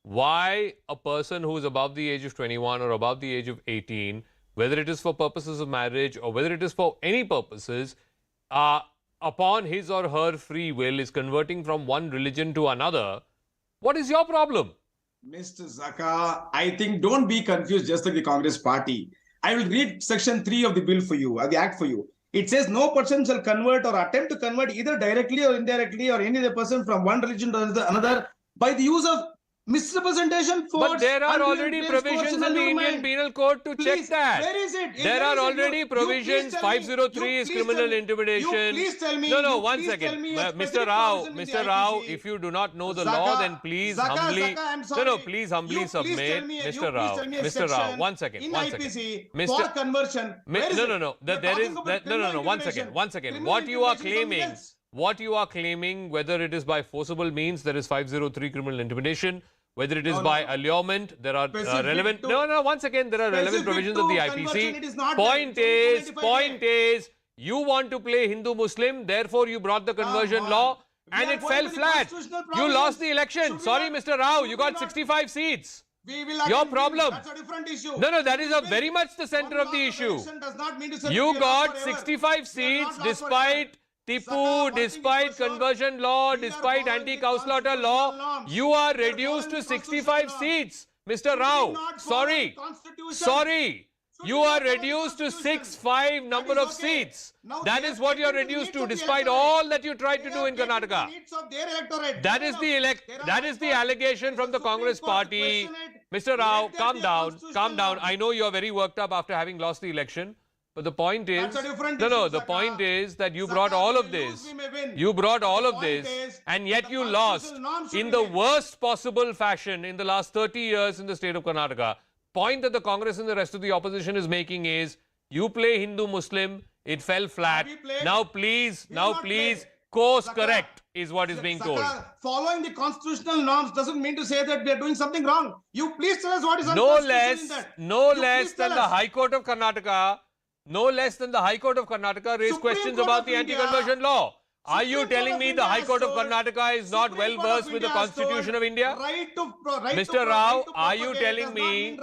why a person who is above the age of 21 or above the age of 18, whether it is for purposes of marriage or whether it is for any purposes, upon his or her free will is converting from one religion to another. What is your problem? Mr. Zaka, I think don't be confused just like the Congress party. I will read section 3 of the bill for you, the act for you. It says no person shall convert or attempt to convert either directly or indirectly or any other person from one religion to another by the use of misrepresentation, force. But there are already provisions in the Indian Penal Code to check that. Where is it? There are already provisions. 503 is criminal intimidation. Please tell me. No, one second. Mr. Rao, if you do not know the law, then please humbly. Please humbly submit. Mr. Rao, one second. For conversion. One second. What you are claiming, whether it is by forcible means, there is 503 criminal intimidation. Whether it is by allurement, there are relevant. Once again, there are relevant provisions of the IPC. Point is, you want to play Hindu-Muslim, therefore you brought the conversion law and it fell flat. You lost the election. Sorry, Mr. Rao, you got 65 seats. Your problem. That's a different issue. No, that is very much the center of the issue. You got 65 seats despite Tipu, despite conversion law, despite anti-cow slaughter law, you are reduced to 65 seats. Mr. Rao, sorry. You are reduced to 6-5 number of seats. That is what you are reduced to, despite all that you tried to do in Karnataka. That is the allegation from the Congress party. Mr. Rao, calm down. I know you are very worked up after having lost the election. But the point is, the point is that you brought all of this. You brought all of this, and yet you lost in the worst possible fashion in the last 30 years in the state of Karnataka. Point that the Congress and the rest of the opposition is making is, you play Hindu-Muslim, it fell flat. Now please, course correct is what is being told. Following the constitutional norms doesn't mean to say that we are doing something wrong. You please tell us what is unconstitutional in that. No less than the High Court of Karnataka. No less than the High Court of Karnataka raised questions about the anti-conversion law. Are you telling me the High Court of Karnataka is not well versed with the Constitution of India? Mr. Rao, are you telling me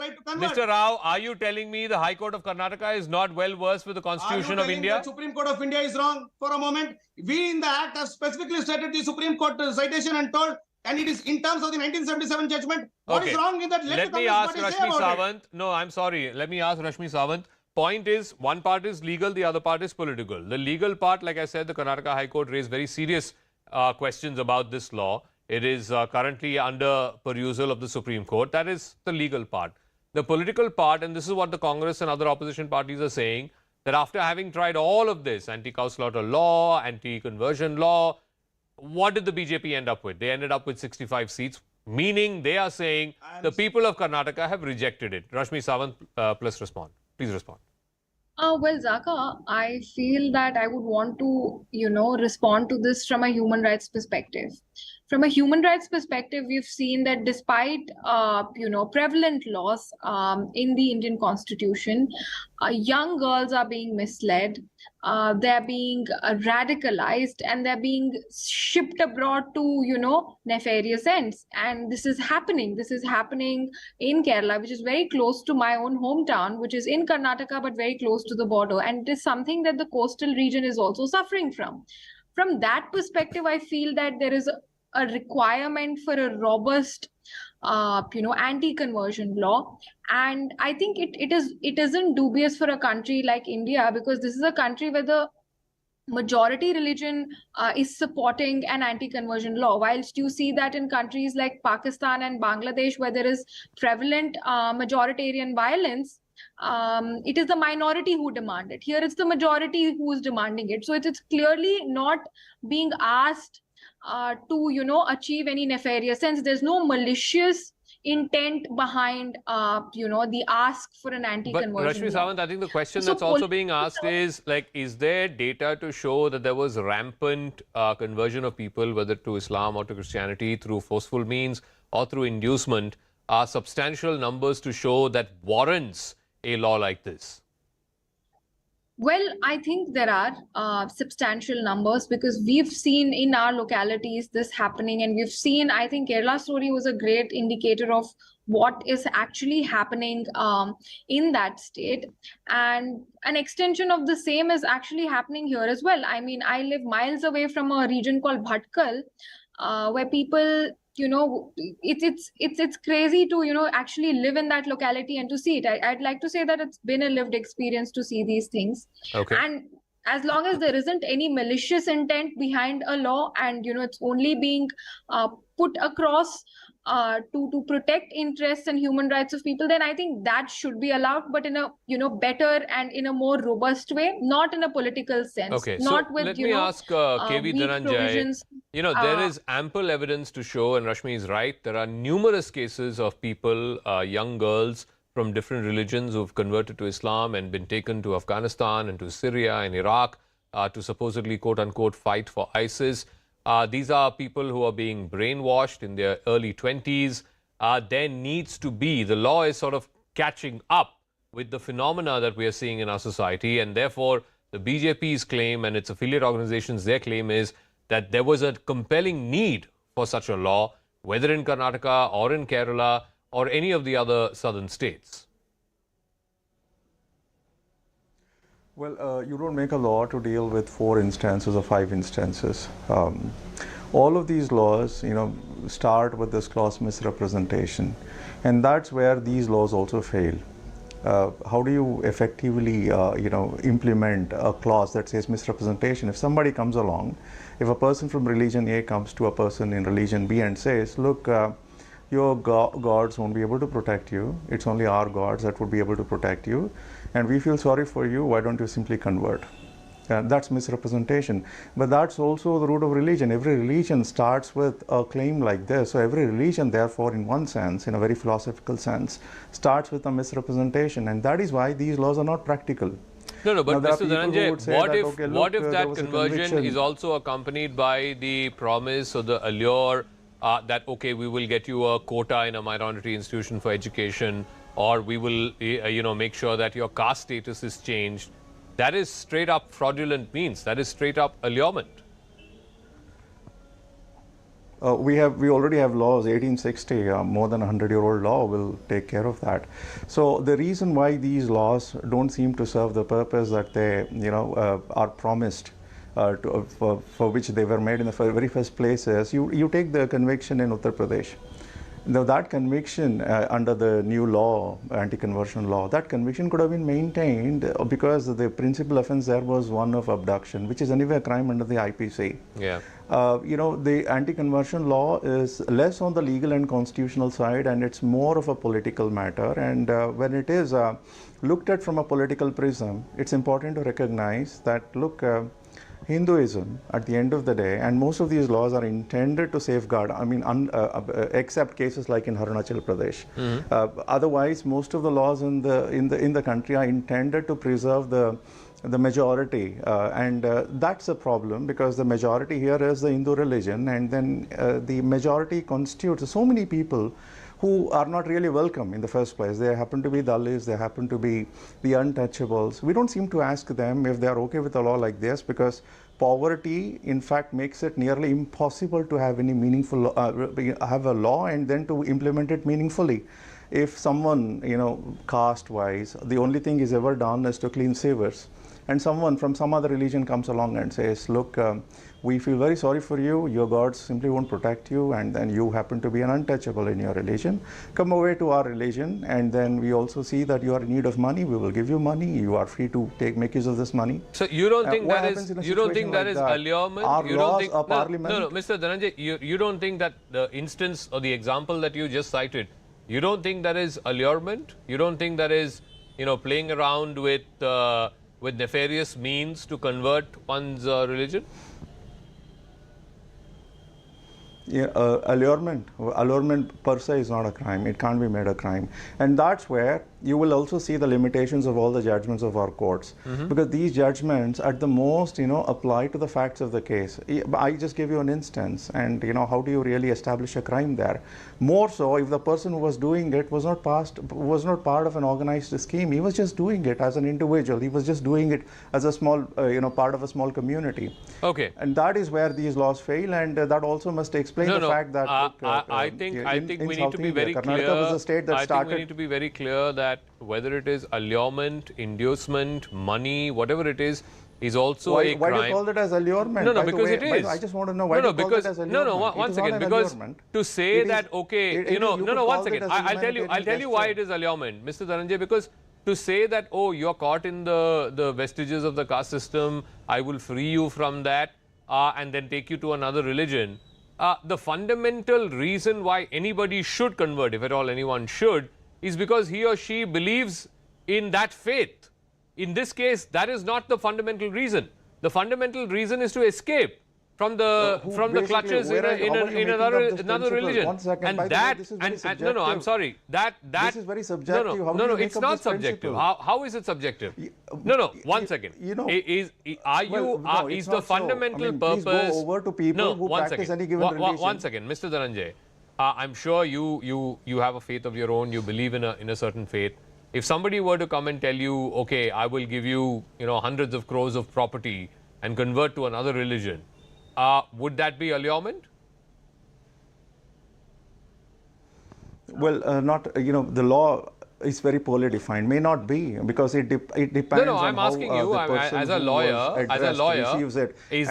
the High Court of Karnataka is not well versed with the Constitution of India? The Supreme Court of India is wrong for a moment. We in the Act have specifically stated the Supreme Court citation and told, and it is in terms of the 1977 judgment. What is wrong in that? Let me ask Rashmi Sawant. No, I'm sorry. Let me ask Rashmi Sawant. Point is, one part is legal, the other part is political. The legal part, like I said, the Karnataka High Court raised very serious questions about this law. It is currently under perusal of the Supreme Court. That is the legal part. The political part, and this is what the Congress and other opposition parties are saying, that after having tried all of this, anti-cow slaughter law, anti-conversion law, what did the BJP end up with? They ended up with 65 seats, meaning they are saying the people of Karnataka have rejected it. Rashmi Sawant, please respond. Well, Zaka, I feel that I would want to, respond to this from a human rights perspective. From a human rights perspective, we've seen that despite, prevalent laws in the Indian Constitution, young girls are being misled, they're being radicalized, and they're being shipped abroad to, nefarious ends. And this is happening. This is happening in Kerala, which is very close to my own hometown, which is in Karnataka, but very close to the border. And it is something that the coastal region is also suffering from. From that perspective, I feel that there is a requirement for a robust, anti-conversion law. And I think it isn't dubious for a country like India, because this is a country where the majority religion is supporting an anti-conversion law, whilst you see that in countries like Pakistan and Bangladesh, where there is prevalent majoritarian violence, it is the minority who demand it. Here it's the majority who is demanding it. So it's clearly not being asked to achieve any nefarious sense. There's no malicious intent behind the ask for an anti-conversion. But Rashmi Sawant, I think the question that's also being asked is, is there data to show that there was rampant conversion of people, whether to Islam or to Christianity, through forceful means or through inducement? Are substantial numbers to show that warrants a law like this? Well, I think there are substantial numbers because we've seen in our localities this happening, and we've seen, I think Kerala story was a great indicator of what is actually happening in that state. And an extension of the same is actually happening here as well. I mean, I live miles away from a region called Bhatkal, where people, it's crazy to actually live in that locality and to see it. I'd like to say that it's been a lived experience to see these things. Okay. And as long as there isn't any malicious intent behind a law, and it's only being put across to protect interests and human rights of people, then I think that should be allowed, but in a better and in a more robust way, not in a political sense. Okay, not so with let me ask KV weak Dhananjay. provisions. There is ample evidence to show, and Rashmi is right, there are numerous cases of people, young girls from different religions who've converted to Islam and been taken to Afghanistan and to Syria and Iraq to supposedly, quote-unquote, fight for ISIS. These are people who are being brainwashed in their early 20s. There needs to be, the law is sort of catching up with the phenomena that we are seeing in our society, and therefore the BJP's claim and its affiliate organizations, their claim is that there was a compelling need for such a law, whether in Karnataka or in Kerala or any of the other southern states. Well, you don't make a law to deal with 4 instances or 5 instances. All of these laws, start with this clause misrepresentation, and that's where these laws also fail. How do you effectively, implement a clause that says misrepresentation? If somebody comes along, if a person from religion A comes to a person in religion B and says, look, your gods won't be able to protect you. It's only our gods that would be able to protect you. And we feel sorry for you. Why don't you simply convert? That's misrepresentation. But that's also the root of religion. Every religion starts with a claim like this. So every religion, therefore, in one sense, in a very philosophical sense, starts with a misrepresentation. And that is why these laws are not practical. No, but now, Mr. Dhananjay, what if that conversion conviction is also accompanied by the promise or the allure that, okay, we will get you a quota in a minority institution for education, or we will, make sure that your caste status is changed? That is straight up fraudulent means. That is straight up allurement. We already have laws. 1860, more than 100-year-old law will take care of that. So the reason why these laws don't seem to serve the purpose that they, are promised, for which they were made in the very first place is, you take the conviction in Uttar Pradesh. Now that conviction under the new law, anti-conversion law, that conviction could have been maintained because the principal offense there was one of abduction, which is anyway a crime under the IPC. Yeah. The anti-conversion law is less on the legal and constitutional side, and it's more of a political matter. And when it is looked at from a political prism, it's important to recognize that, look, Hinduism, at the end of the day, and most of these laws are intended to safeguard, except cases like in Arunachal Pradesh. Otherwise, most of the laws in the country are intended to preserve the majority, and that's a problem, because the majority here is the Hindu religion, and then the majority constitutes so many people who are not really welcome in the first place. They happen to be Dalits, they happen to be the untouchables. We don't seem to ask them if they are okay with a law like this, because poverty, in fact, makes it nearly impossible to have any meaningful, have a law and then to implement it meaningfully. If someone, caste-wise, the only thing is ever done is to clean sewers, and someone from some other religion comes along and says, look, we feel very sorry for you, your gods simply won't protect you, and then you happen to be an untouchable in your religion, come away to our religion, and then we also see that you are in need of money, we will give you money, you are free to make use of this money. So you don't think that is allurement? Our you laws, don't think, our parliament... No, Mr. Dhananjay, you don't think that the instance or the example that you just cited, you don't think that is allurement? You don't think that is, playing around with nefarious means to convert one's religion? Yeah, allurement per se is not a crime. It can't be made a crime. And that's where you will also see the limitations of all the judgments of our courts. Because these judgments at the most, apply to the facts of the case. I just give you an instance, and how do you really establish a crime there? More so if the person who was doing it was not part of an organized scheme. He was just doing it as an individual. He was just doing it as a small, part of a small community. Okay. And that is where these laws fail, and that also must explain the fact that I think we need to be very clear. Karnataka was a state that I think we need to be very clear that whether it is allurement, inducement, money, whatever it is also a crime. Why do you call it as allurement? No, because it is. I just want to know why do you call it as allurement? Once again, because to say that, okay, once again, I'll tell you why it is allurement, Mr. Dhananjay, because to say that, oh, you're caught in the vestiges of the caste system, I will free you from that, and then take you to another religion. The fundamental reason why anybody should convert, if at all anyone should, is because he or she believes in that faith. In this case, that is not the fundamental reason. The fundamental reason is to escape from the clutches in another religion. And that I'm sorry. This is very subjective. It's not subjective. How is it subjective? One second. Is the fundamental purpose? Please go over to people who practice any given religion. One second, Mr. Dhananjay. I'm sure you have a faith of your own. You believe in a certain faith. If somebody were to come and tell you, okay, I will give you hundreds of crores of property and convert to another religion, would that be allurement? Well, not, the law is very poorly defined. May not be, because it depends on I'm asking you, as a lawyer, receives it. Is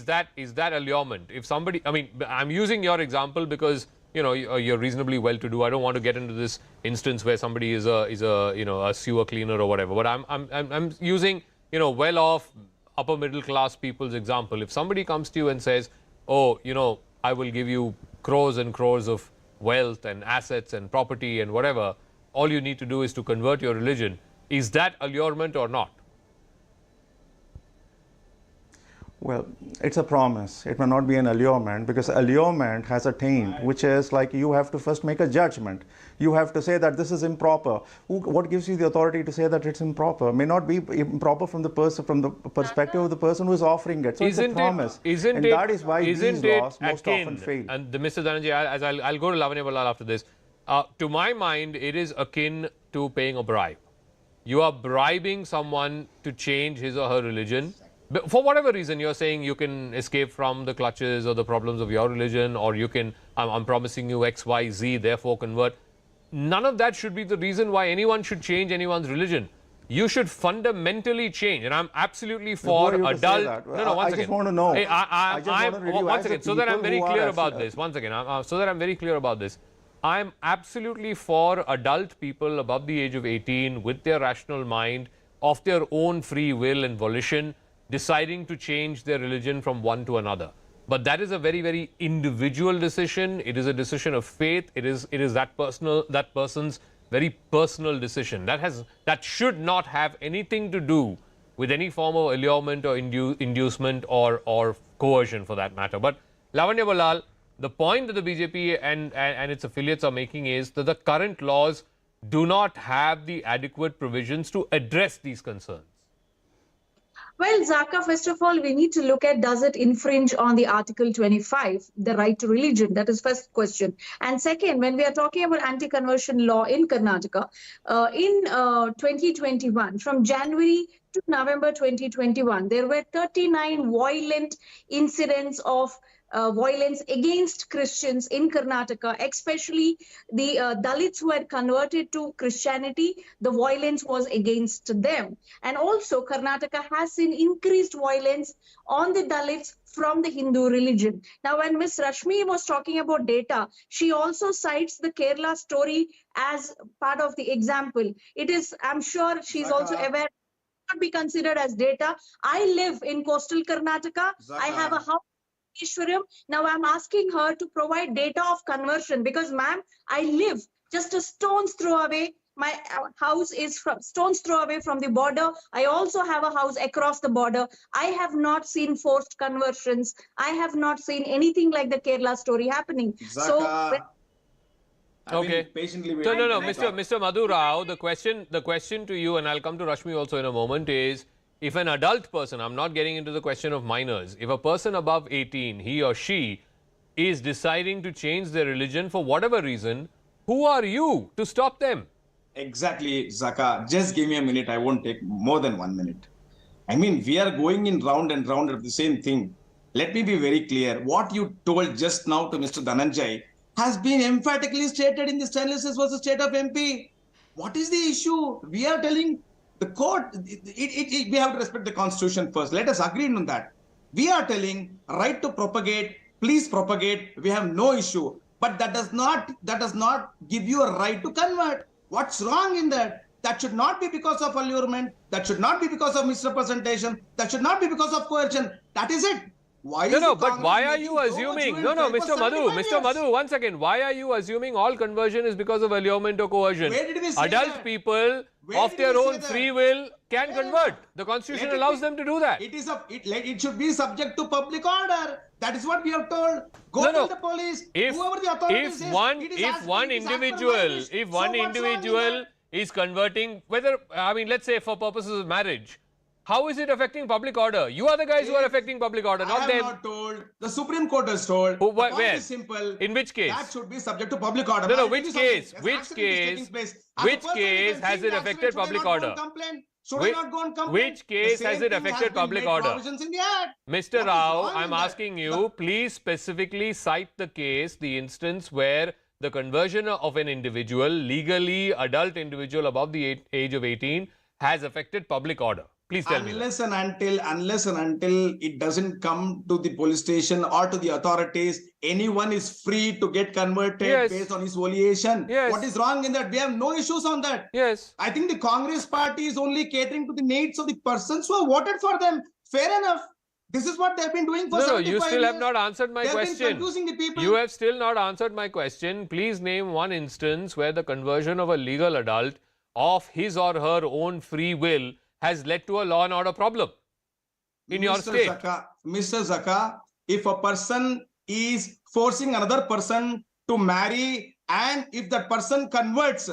that allurement? If somebody, I'm using your example because you're reasonably well-to-do. I don't want to get into this instance where somebody is a sewer cleaner or whatever. But I'm using well-off, upper middle class people's example. If somebody comes to you and says, oh, I will give you crores and crores of wealth and assets and property and whatever, all you need to do is to convert your religion. Is that allurement or not? Well, it's a promise. It may not be an allurement, because allurement has a taint, which is like you have to first make a judgment. You have to say that this is improper. What gives you the authority to say that it's improper? May not be improper from the perspective of the person who is offering it. So it's a promise. That is why these laws most often fail. And Mr. Dhananjay, as I'll go to Lavanya Ballal after this. To my mind, it is akin to paying a bribe. You are bribing someone to change his or her religion. For whatever reason, you're saying you can escape from the clutches or the problems of your religion, or you can, I'm promising you X, Y, Z, therefore convert. None of that should be the reason why anyone should change anyone's religion. You should fundamentally change, and I'm absolutely for adult. I just want to know. Once again, so that I'm very clear about this. Once again, so that I'm very clear about this. I'm absolutely for adult people above the age of 18 with their rational mind, of their own free will and volition, deciding to change their religion from one to another. But that is a very, very individual decision. It is a decision of faith. It is that person's very personal decision. That should not have anything to do with any form of allurement or inducement or coercion, for that matter. But Lavanya Ballal, the point that the BJP and its affiliates are making is that the current laws do not have the adequate provisions to address these concerns. Well, Zaka, first of all, we need to look at, does it infringe on the Article 25, the right to religion? That is first question. And second, when we are talking about anti-conversion law in Karnataka, in 2021, from January to November 2021, there were 39 violent incidents of violence against Christians in Karnataka, especially the Dalits who had converted to Christianity. The violence was against them. And also Karnataka has seen increased violence on the Dalits from the Hindu religion. Now, when Ms. Rashmi was talking about data, she also cites the Kerala story as part of the example. It is, I'm sure she's also aware, not be considered as data. I live in coastal Karnataka. I have a house. Now I'm asking her to provide data of conversion because, ma'am, I live just a stone's throw away My house is from stone's throw away from the border. I also have a house across the border. I have not seen forced conversions. I have not seen anything like the Kerala story happening. Zaka, I've been Okay. patiently So waiting. no, Can I talk? Mr. Madhu Rao, the question to you, and I'll come to Rashmi also in a moment, is if an adult person, I'm not getting into the question of minors, if a person above 18, he or she is deciding to change their religion for whatever reason, who are you to stop them? Exactly, Zaka. Just give me a minute. I won't take more than 1 minute. I mean, we are going in round and round of the same thing. Let me be very clear. What you told just now to Mr. Dhananjay has been emphatically stated in the Stainless versus State of MP. What is the issue? We are telling the court, we have to respect the constitution first. Let us agree on that. We are telling right to propagate, please propagate. We have no issue. But that does not give you a right to convert. What's wrong in that? That should not be because of allurement. That should not be because of misrepresentation. That should not be because of coercion. That is it. Why No, but why are you assuming? No, Mr. Madhu, one second. Why are you assuming all conversion is because of allurement or coercion? Where did we say Adult that? people Where of did we their say own that? free will can Fair convert. enough. The constitution Let it allows be- them to do that. It should be subject to public order. That is what we have told. Go No. to the police. If Whoever the authorities if is, one it is if as- one it is as per my individual wish. if So one what's wrong in individual that? is converting, whether I mean, let's say for purposes of marriage, how is it affecting public order? You are the guys who are affecting public order, I not have them. not told. The Supreme Court has told. Who- The point where? is simple. In which case? That should be subject to public order. No, I'll tell which you something. case? There's Which accident is taking case? place. As a Which person, case if I'm has seeing it the affected accident, public should I not go order? and complain? Should Which- I not go and complain? which case The has same it thing affected been public made order? provisions in the Act. Mr. What is Rao, wrong I'm in that? asking you, please specifically cite the case, the instance where the conversion of an individual, legally adult individual above the age of 18, has affected public order. Please tell me that. Unless and until it doesn't come to the police station or to the authorities, anyone is free to get converted Yes. based on his foliation. Yes. What is wrong in that? We have no issues on that. Yes. I think the Congress party is only catering to the needs of the persons who have voted for them. Fair enough. This is what they've been doing for No, 75 you still have years. not answered my They've been question. confusing the people. You have still not answered my question. Please name one instance where the conversion of a legal adult of his or her own free will has led to a law and order problem in your state. Mr. Zaka, if a person is forcing another person to marry and if that person converts,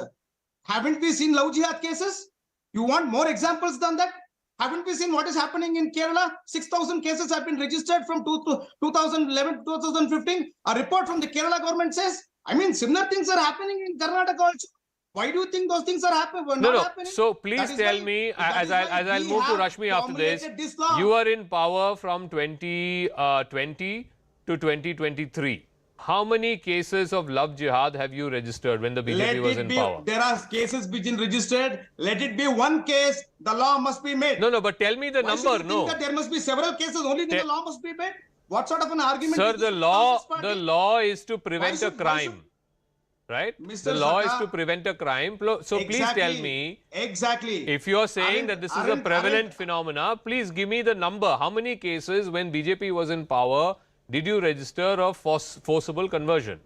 haven't we seen love jihad cases? You want more examples than that? Haven't we seen what is happening in Kerala? 6,000 cases have been registered from 2011 to 2015. A report from the Kerala government says, I mean, similar things are happening in Karnataka also. Why do you think those things are happening? No. Happening? So please That is tell why- me, that as is why I'll we move to have Rashmi after this, formulated this law. you are in power from 2020 to 2023. How many cases of love jihad have you registered when the BJP was in power? There are cases which been registered. Let it be one case. The law must be made. No, but tell me the Why should number. you think No, that there must be several cases. Only then the law must be made. What sort of an argument? sir, is the this law, Congress party? the law is to prevent a should- why crime, should- right? Mr. The law is Zaka, to prevent a crime. So please tell me, Exactly. if you are saying that this is a Aren't- prevalent phenomena, please give me the number. How many cases when BJP was in power did you register of forcible conversion?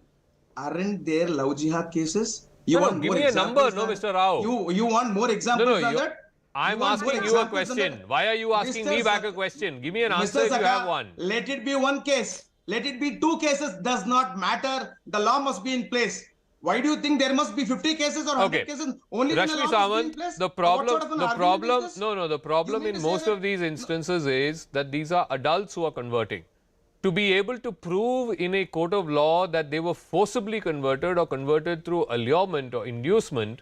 Aren't there love jihad cases? No, want give more me a number. examples No, than- Mr. Rao. You want more examples than you- that? I'm You want more asking you a examples than question. that? Why are you asking me Mr. back a Zaka- question? Give me an Mr. answer if you Zaka, have one. Let it be one case. Let it be two cases. Does not matter. The law must be in place. Why do you think there must be 50 cases or 100 Okay. cases? Only then the Rashmi law must be in Samant, place? the What problem, sort of an the argument problem, is this? no, the problem You mean in to say most that- of these instances is that these are adults who are converting. To be able to prove in a court of law that they were forcibly converted or converted through allurement or inducement,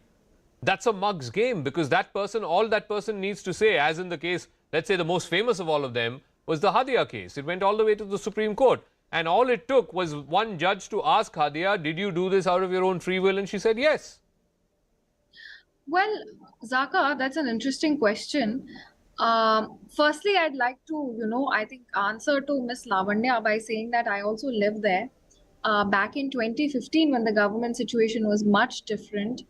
that's a mug's game, because that person, all that person needs to say, as in the case, let's say the most famous of all of them was the Hadia case. It went all the way to the Supreme Court. And all it took was one judge to ask Hadia, did you do this out of your own free will? And she said yes. Well, Zaka, that's an interesting question. Firstly, I'd like to, I think answer to Ms. Lavanya by saying that I also lived there back in 2015 when the government situation was much different.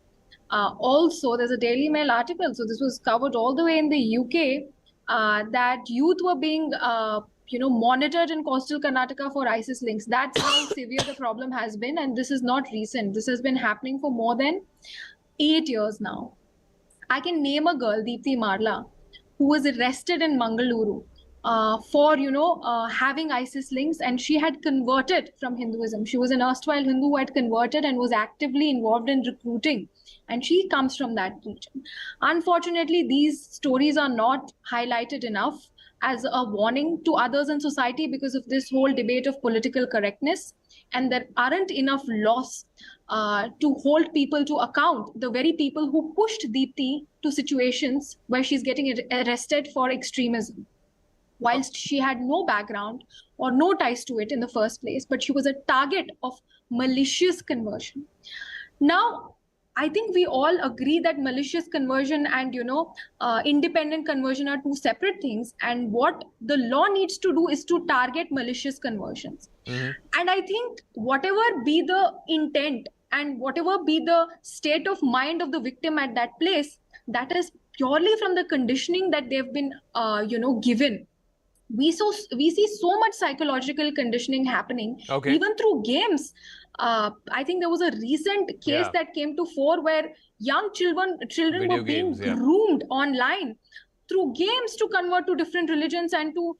Also, there's a Daily Mail article, so this was covered all the way in the UK, that youth were being, monitored in coastal Karnataka for ISIS links. That's how severe the problem has been, and this is not recent. This has been happening for more than 8 years now. I can name a girl, Deepthi Marla, who was arrested in Mangaluru for, having ISIS links, and she had converted from Hinduism. She was an erstwhile Hindu who had converted and was actively involved in recruiting, and she comes from that region. Unfortunately, these stories are not highlighted enough as a warning to others in society because of this whole debate of political correctness, and there aren't enough laws to hold people to account, the very people who pushed Deepthi to situations where she's getting arrested for extremism, whilst she had no background or no ties to it in the first place, but she was a target of malicious conversion. Now, I think we all agree that malicious conversion and independent conversion are two separate things, and what the law needs to do is to target malicious conversions. And I think whatever be the intent and whatever be the state of mind of the victim at that place, that is purely from the conditioning that they've been given. We see so much psychological conditioning happening, even through games. I think there was a recent case that came to fore where young children Video were being games, yeah. groomed online through games to convert to different religions and to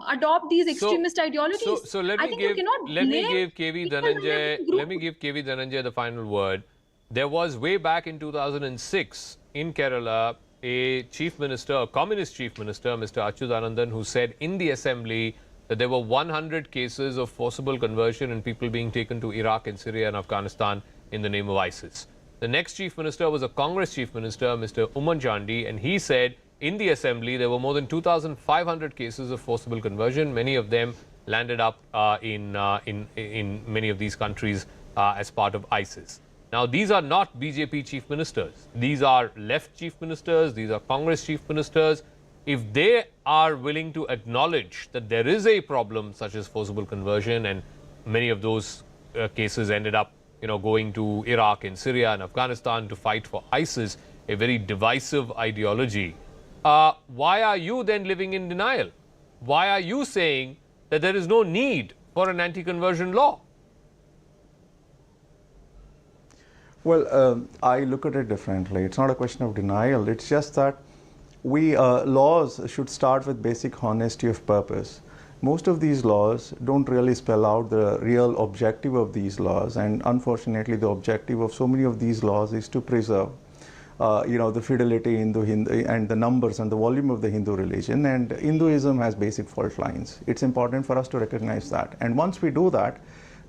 adopt these extremist ideologies. So let me give KV Dhananjay the final word. There was way back in 2006 in Kerala a chief minister, a communist chief minister, Mr. Achyutanandan, who said in the assembly that there were 100 cases of forcible conversion and people being taken to Iraq and Syria and Afghanistan in the name of ISIS. The next chief minister was a Congress chief minister, Mr. Umman Chandi, and he said in the assembly there were more than 2,500 cases of forcible conversion. Many of them landed up in many of these countries as part of ISIS. Now, these are not BJP chief ministers. These are left chief ministers. These are Congress chief ministers. If they are willing to acknowledge that there is a problem such as forcible conversion, and many of those cases ended up, going to Iraq and Syria and Afghanistan to fight for ISIS, a very divisive ideology, why are you then living in denial? Why are you saying that there is no need for an anti-conversion law? Well, I look at it differently. It's not a question of denial. It's just that laws should start with basic honesty of purpose. Most of these laws don't really spell out the real objective of these laws, and unfortunately the objective of so many of these laws is to preserve the fidelity in the Hindu and the numbers and the volume of the Hindu religion, and Hinduism has basic fault lines. It's important for us to recognize that, and once we do that,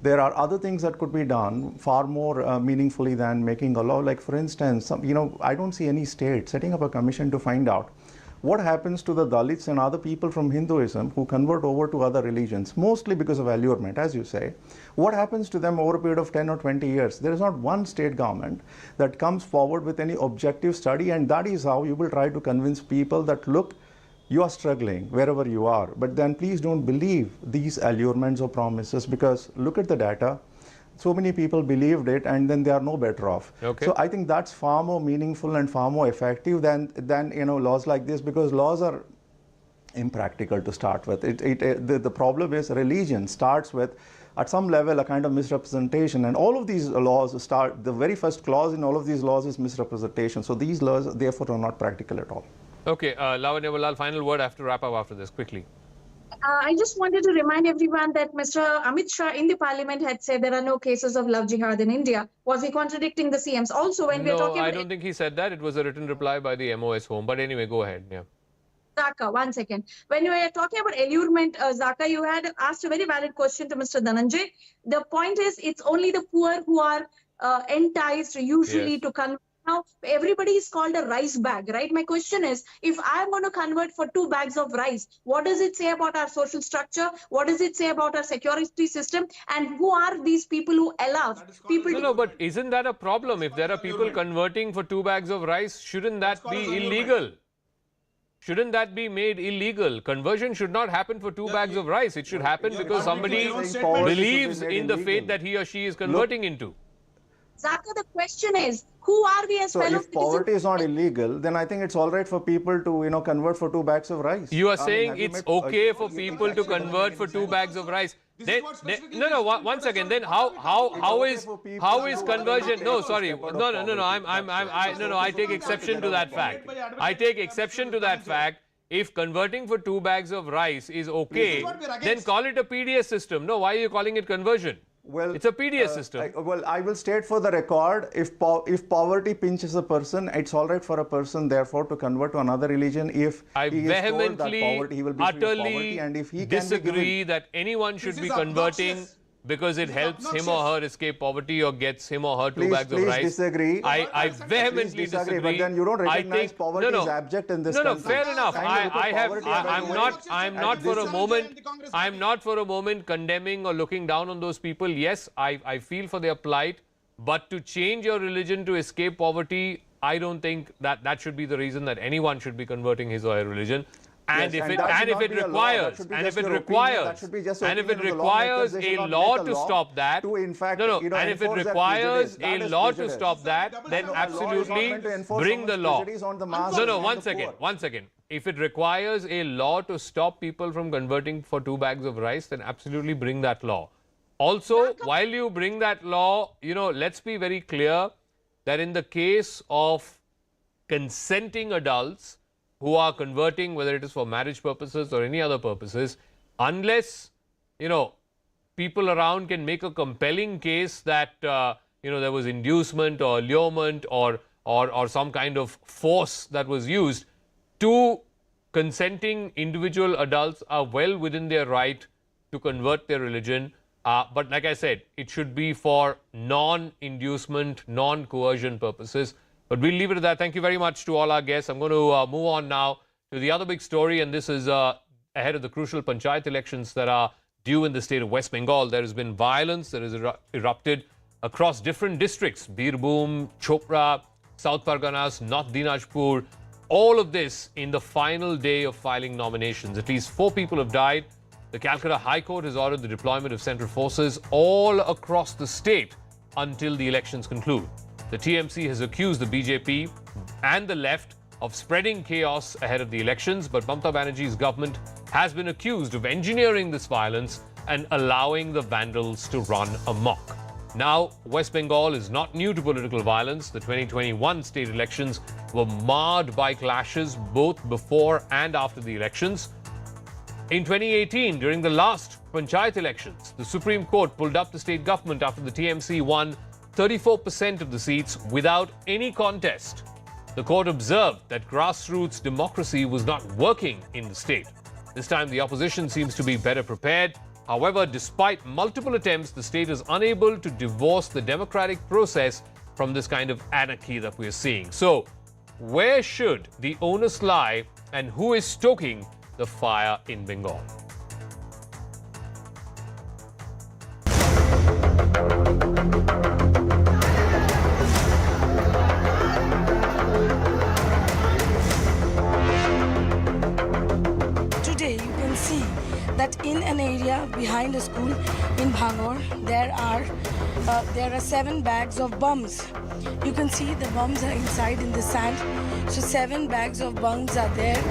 there are other things that could be done far more meaningfully than making a law. Like, for instance, I don't see any state setting up a commission to find out what happens to the Dalits and other people from Hinduism who convert over to other religions, mostly because of allurement, as you say. What happens to them over a period of 10 or 20 years? There is not one state government that comes forward with any objective study, and that is how you will try to convince people that, look, you are struggling wherever you are, but then please don't believe these allurements or promises, because look at the data. So many people believed it and then they are no better off. So I think that's far more meaningful and far more effective than laws like this, because laws are impractical to start with. The problem is religion starts with, at some level, a kind of misrepresentation, and all of these laws start, the very first clause in all of these laws is misrepresentation. So these laws therefore are not practical at all. Okay, Lavanya Vallal, final word. I have to wrap up after this quickly. I just wanted to remind everyone that Mr. Amit Shah in the parliament had said there are no cases of love jihad in India. Was he contradicting the CMs? Also, when we're talking I don't think he said that. It was a written reply by the MOS home. But anyway, go ahead. Yeah. Zaka, one second. When you were talking about allurement, Zaka, you had asked a very valid question to Mr. Dhananjay. The point is, it's only the poor who are enticed usually to convert. Now, everybody is called a rice bag, right? My question is, if I'm going to convert for 2 bags of rice, what does it say about our social structure? What does it say about our security system? And who are these people who allow people No, but isn't that a problem? If there are people converting for 2 bags of rice, shouldn't that be illegal? Shouldn't that be made illegal? Conversion should not happen for 2 bags of rice. It should happen because somebody believes in the faith that he or she is converting into. Zaka, the question is, who are we as fellow citizens? If poverty is not illegal, then I think it's all right for people to, convert for 2 bags of rice. You are saying it's okay for people to convert for 2 bags of rice. One second. Then how is conversion? No, sorry. No. I take exception to that fact. I take exception to that fact. If converting for 2 bags of rice is okay, then call it a PDS system. No, why are you calling it conversion? Well, it's a PDS system. I will state for the record, if poverty pinches a person, it's all right for a person, therefore, to convert to another religion if I he vehemently, is told that poverty, he will be free of poverty, and if he disagree that anyone should be converting because it helps him or her escape poverty or gets him or her 2 bags of rice. Please disagree. I vehemently disagree. But then you don't recognize poverty is abject in this country. No, fair enough. I'm not for a moment condemning or looking down on those people. Yes, I feel for their plight. But to change your religion to escape poverty, I don't think that should be the reason that anyone should be converting his or her religion. And if it requires a law to stop that, and if it requires a law to stop that, then absolutely bring the law. One second. If it requires a law to stop people from converting for 2 bags of rice, then absolutely bring that law. Also, while you bring that law, let's be very clear that in the case of consenting adults who are converting, whether it is for marriage purposes or any other purposes, unless, people around can make a compelling case that, there was inducement or allurement or some kind of force that was used, 2 consenting individual adults are well within their right to convert their religion. But like I said, it should be for non-inducement, non-coercion purposes. But we'll leave it at that. Thank you very much to all our guests. I'm going to move on now to the other big story, and this is ahead of the crucial panchayat elections that are due in the state of West Bengal. There has been violence that has erupted across different districts: Birbhum, Chopra, South Parganas, North Dinajpur. All of this in the final day of filing nominations. At least 4 people have died. The Calcutta High Court has ordered the deployment of central forces all across the state until the elections conclude. The TMC has accused the BJP and the left of spreading chaos ahead of the elections, but Mamata Banerjee's government has been accused of engineering this violence and allowing the vandals to run amok. Now, West Bengal is not new to political violence. The 2021 state elections were marred by clashes both before and after the elections. In 2018, during the last panchayat elections, the Supreme Court pulled up the state government after the TMC won 34% of the seats without any contest. The court observed that grassroots democracy was not working in the state. This time, the opposition seems to be better prepared. However, despite multiple attempts, the state is unable to divorce the democratic process from this kind of anarchy that we are seeing. So, where should the onus lie, and who is stoking the fire in Bengal? That in an area behind a school in Bhangor, there are 7 bags of bombs. You can see the bombs are inside in the sand. So 7 bags of bombs are there.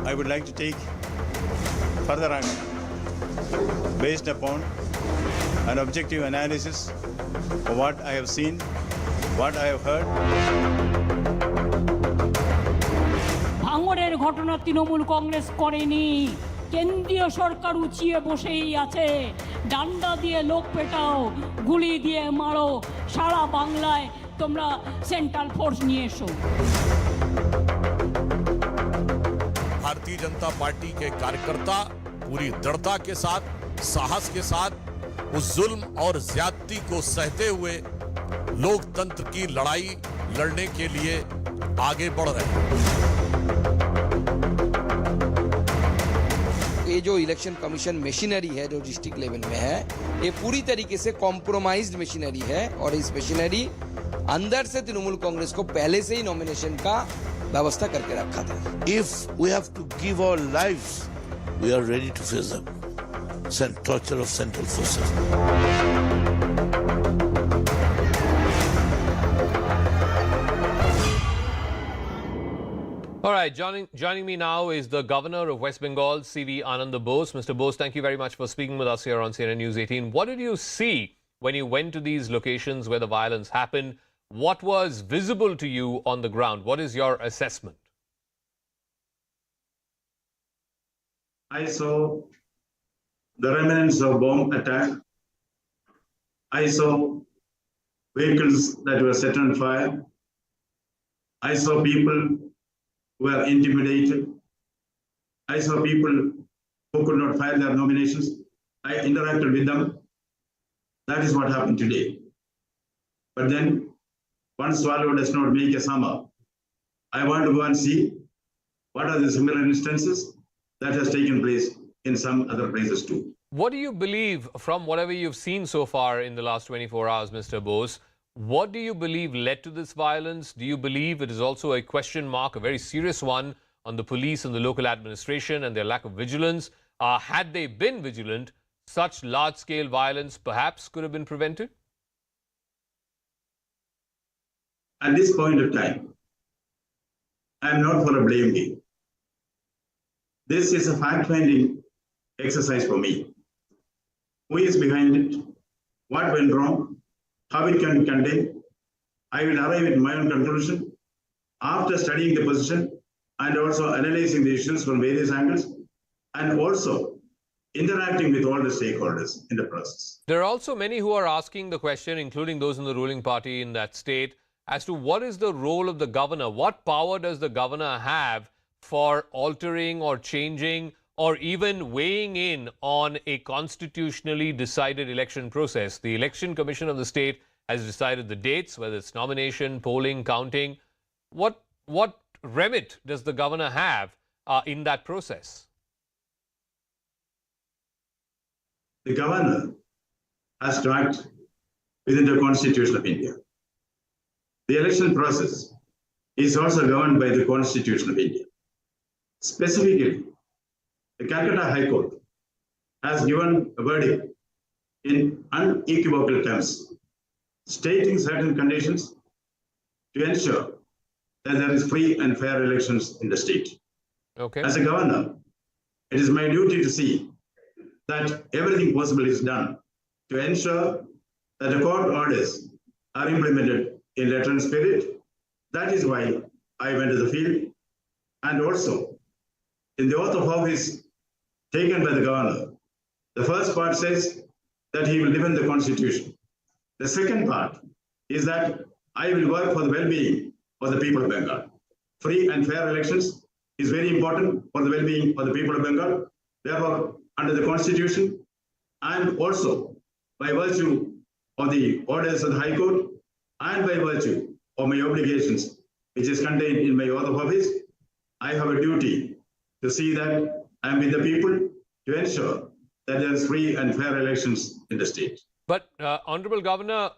I would like to take further action based upon an objective analysis of what I have seen, what I have heard. ভাঙড়ের ঘটনা তৃণমূল কংগ্রেস করেনি, কেন্দ্রীয় সরকার উঁচিয়ে বসেই আছে। ডান্ডা দিয়ে লোক পেটাও, গুলি দিয়ে মারো, সারা বাংলায় তোমরা সেন্ট্রাল ফোর্স নিয়ে এসো। भारतीय जनता पार्टी के कार्यकर्ता पूरी दृढ़ता के साथ, साहस के साथ उस जुल्म और ज्यादती को सहते हुए लोकतंत्र की लड़ाई लड़ने के लिए आगे बढ़ रहे हैं। ये जो इलेक्शन कमीशन मशीनरी है जो डिस्ट्रिक्ट लेवल में है, ये पूरी तरीके से कॉम्प्रोमाइज्ड मशीनरी है और इस मशीनरी अंदर से तृणमूल कांग्रेस को पहले से ही नॉमिनेशन का व्यवस्था करके रखा था। If we have to give our lives, we are ready to face them. culture of central forces. All right, joining me now is the Governor of West Bengal, CV Ananda Bose. Mr. Bose, thank you very much for speaking with us here on CNN News 18. What did you see when you went to these locations where the violence happened? What was visible to you on the ground? What is your assessment? I saw the remnants of bomb attack. I saw vehicles that were set on fire. I saw people who were intimidated. I saw people who could not file their nominations. I interacted with them. That is what happened today. But then, one swallow does not make a summer. I want to go and see what are the similar instances that has taken place in some other places too. What do you believe from whatever you've seen so far in the last 24 hours, Mr. Bose? What do you believe led to this violence? Do you believe it is also a question mark, a very serious one, on the police and the local administration and their lack of vigilance? Had they been vigilant, such large-scale violence perhaps could have been prevented? At this point of time, I am not for a blame game. This is a fact-finding exercise for me. Who is behind it? What went wrong? How it can be contained? I will arrive at my own conclusion after studying the position and also analyzing the issues from various angles and also interacting with all the stakeholders in the process. There are also many who are asking the question, including those in the ruling party in that state, as to what is the role of the governor? What power does the governor have for altering or changing or even weighing in on a constitutionally decided election process? The Election Commission of the state has decided the dates, whether it's nomination, polling, counting. What remit does the governor have in that process? The governor has to act within the Constitution of India. The election process is also governed by the Constitution of India. Specifically, the Calcutta High Court has given a verdict in unequivocal terms, stating certain conditions to ensure that there is free and fair elections in the state. Okay. As a governor, it is my duty to see that everything possible is done to ensure that the court orders are implemented in letter and spirit. That is why I went to the field, and also in the oath of office taken by the governor, the first part says that he will defend the Constitution. The second part is that I will work for the well-being of the people of Bengal. Free and fair elections is very important for the well-being of the people of Bengal. Therefore, under the Constitution and also by virtue of the orders of the High Court and by virtue of my obligations, which is contained in my oath of office, I have a duty to see that I am with the people to ensure that there is free and fair elections in the state. But, Honorable Governor,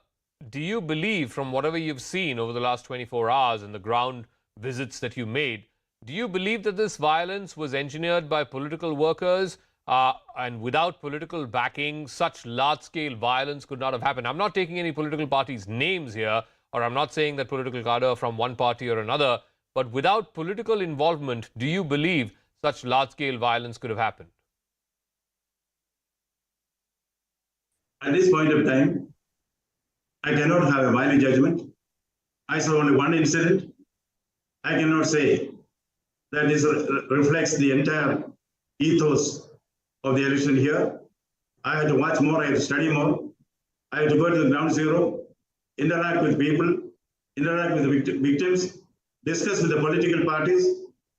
do you believe, from whatever you've seen over the last 24 hours and the ground visits that you made, do you believe that this violence was engineered by political workers and without political backing, such large-scale violence could not have happened? I'm not taking any political parties' names here, or I'm not saying that political cadre from one party or another, but without political involvement, do you believe such large-scale violence could have happened? At this point of time, I cannot have a valid judgment. I saw only one incident. I cannot say that this reflects the entire ethos of the election here. I had to watch more, I had to study more. I had to go to the ground zero, interact with people, interact with the victims, discuss with the political parties,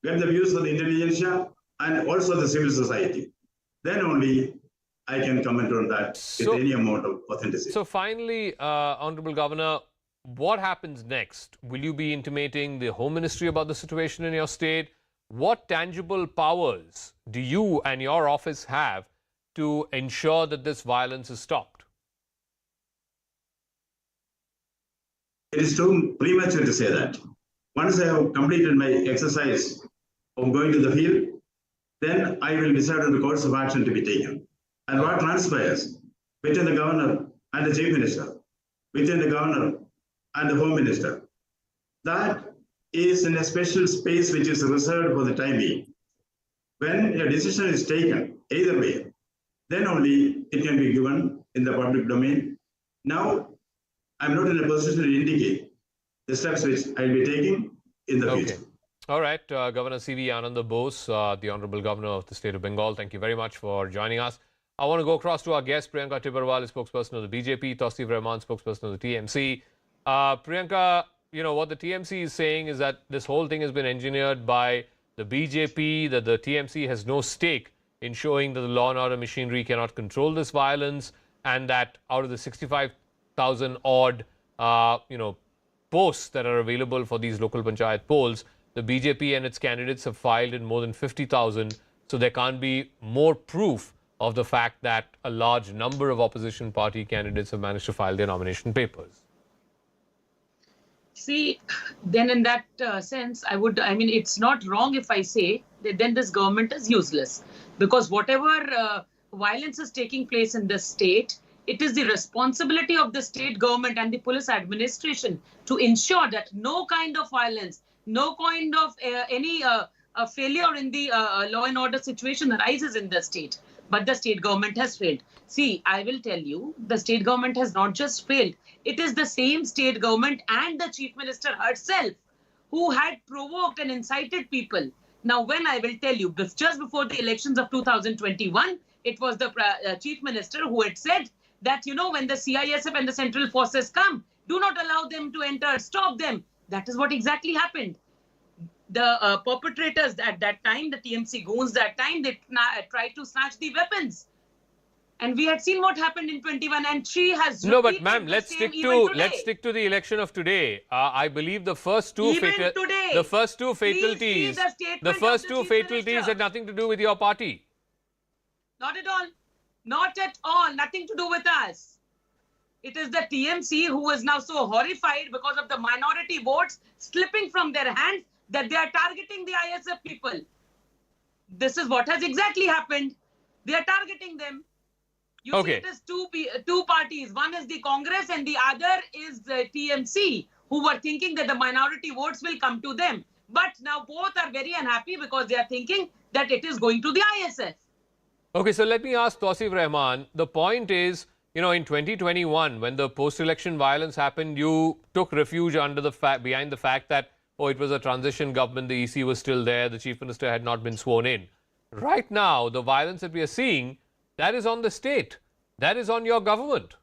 get the views of the intelligentsia and also the civil society. Then only I can comment on that with any amount of authenticity. So finally, Honorable Governor, what happens next? Will you be intimating the Home Ministry about the situation in your state? What tangible powers do you and your office have to ensure that this violence is stopped? It is too premature to say that. Once I have completed my exercise of going to the field, then I will decide on the course of action to be taken. and what transpires between the governor and the chief minister, between the governor and the home minister. That is in a special space which is reserved for the time being. When a decision is taken, either way, then only it can be given in the public domain. Now, I'm not in a position to indicate the steps which I'll be taking in the future. All right, Governor C.V. Ananda Bose, the Honorable Governor of the State of Bengal, thank you very much for joining us. I want to go across to our guest, Priyanka Tibrewal, spokesperson of the BJP, Tausif Rahman, spokesperson of the TMC. Priyanka, you know, what the TMC is saying is that this whole thing has been engineered by the BJP, that the TMC has no stake in showing that the law and order machinery cannot control this violence, and that out of the 65,000 odd, posts that are available for these local panchayat polls, the BJP and its candidates have filed in more than 50,000. So there can't be more proof of the fact that a large number of opposition party candidates have managed to file their nomination papers. See, then in that sense, it's not wrong if I say that then this government is useless, because whatever violence is taking place in the state, it is the responsibility of the state government and the police administration to ensure that no kind of violence, no kind of any failure in the law and order situation arises in the state. But the state government has failed. See, I will tell you, the state government has not just failed. It is the same state government and the chief minister herself who had provoked and incited people. Now, when I will tell you, just before the elections of 2021, it was the chief minister who had said that, you know, when the CISF and the central forces come, do not allow them to enter, stop them. That is what exactly happened. The perpetrators at that time, the TMC goons that time, they tried to snatch the weapons. And we had seen what happened in 21, and she has no, but ma'am, let's stick to the election of today. I believe the first two fatalities had nothing to do with your party. Not at all. Not at all. Nothing to do with us. It is the TMC who is now so horrified because of the minority votes slipping from their hands that they are targeting the ISF people. This is what has exactly happened. They are targeting them. You see, it is two parties. One is the Congress and the other is the TMC, who were thinking that the minority votes will come to them. But now both are very unhappy because they are thinking that it is going to the ISF. Okay, so let me ask Tausif Rahman. The point is, you know, in 2021, when the post-election violence happened, you took refuge under the behind the fact that, oh, it was a transition government, the EC was still there, the chief minister had not been sworn in. Right now, the violence that we are seeing, that is on the state. That is on your government.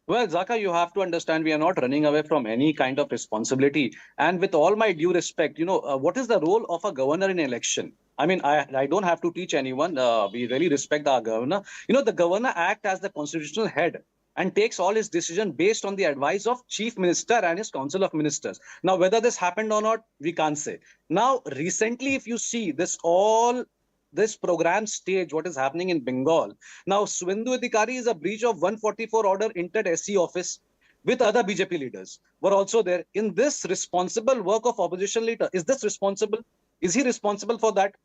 Well, Zaka, you have to understand, we are not running away from any kind of responsibility. And with all my due respect, you know, what is the role of a governor in election? I mean, I don't have to teach anyone. We really respect our governor. You know, the governor acts as the constitutional head and takes all his decision based on the advice of chief minister and his council of ministers. Now, whether this happened or not, we can't say. Now, recently, if you see this program stage, what is happening in Bengal. Now, Suvendu Adhikari is a breach of 144 order entered SC office with other BJP leaders were also there. In this responsible work of opposition leader, is this responsible? Is he responsible for that?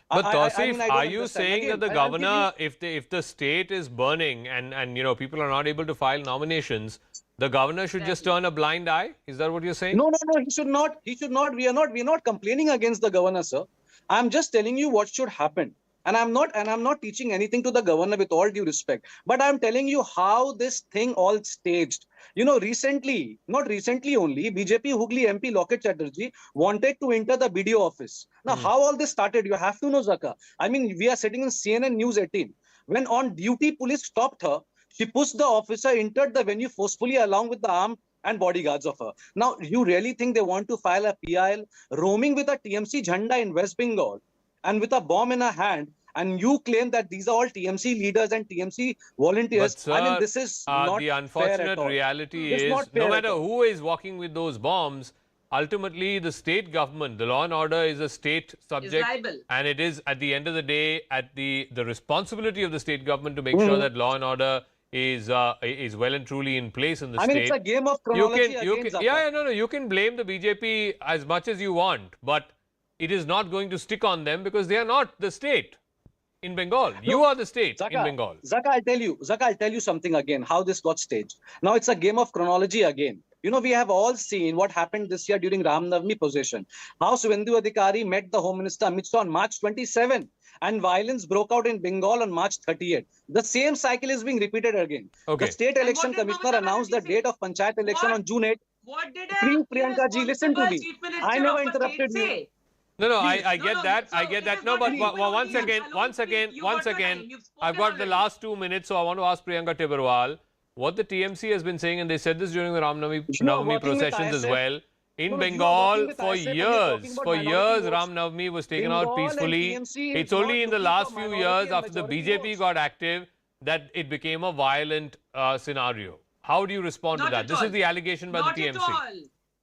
But Tausif, are you saying that the governor, if the state is burning and you know people are not able to file nominations, the governor should just turn a blind eye? Is that what you're saying? No, he should not. He should not. We are not complaining against the governor, sir. I'm just telling you what should happen. And I'm not teaching anything to the governor with all due respect. But I'm telling you how this thing all staged. You know, not recently only, BJP Hooghly MP Locket Chatterjee wanted to enter the BDO office. Now, how all this started, you have to know, Zaka. I mean, we are sitting in CNN News 18. When on duty police stopped her, she pushed the officer, entered the venue forcefully along with the armed and bodyguards of her. Now, you really think they want to file a PIL roaming with a TMC Jhanda in West Bengal and with a bomb in her hand, and you claim that these are all TMC leaders and TMC volunteers? But, sir, I mean, this is not the unfortunate reality is, no matter who is walking with those bombs, ultimately the state government, the law and order is a state subject, and it is at the end of the day at the responsibility of the state government to make sure that law and order is well and truly in place in the state. I mean, it's a game of chronology. You can blame the BJP as much as you want, but it is not going to stick on them because they are not the state. in Bengal. You are the state in Bengal. Zaka, I'll tell you something again, how this got staged. Now it's a game of chronology again. You know, we have all seen what happened this year during Ram Navami procession. How Suvendu Adhikari met the Home Minister Amit Shah on March 27, and violence broke out in Bengal on March 30th. The same cycle is being repeated again. Okay. The State Election Commissioner announced the date of Panchayat election on June 8. What did Priyanka ji, listen to me. I never interrupted you. No, I get that. I get that. No, but once again, I've got the last 2 minutes, so I want to ask Priyanka Tibrewal what the TMC has been saying, and they said this during the Ram Navami processions as well. In Bengal, for years, Ram Navami was taken out peacefully. It's only in the last few years, after the BJP got active, that it became a violent scenario. How do you respond to that? This is the allegation by the TMC. Not at all.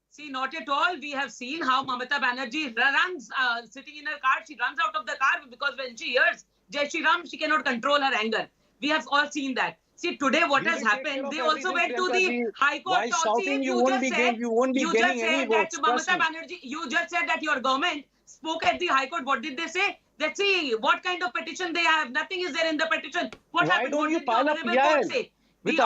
See, not at all. We have seen how Mamata Banerjee runs, sitting in her car. She runs out of the car because when she hears Jai Shri Ram, she cannot control her anger. We have all seen that. See, today what has happened, they also went to the High Court. You just said that Mamata Banerjee, you just said that your government spoke at the High Court. What did they say? Let's see what kind of petition they have. Nothing is there in the petition. What happened? What did the Honorable Court say? The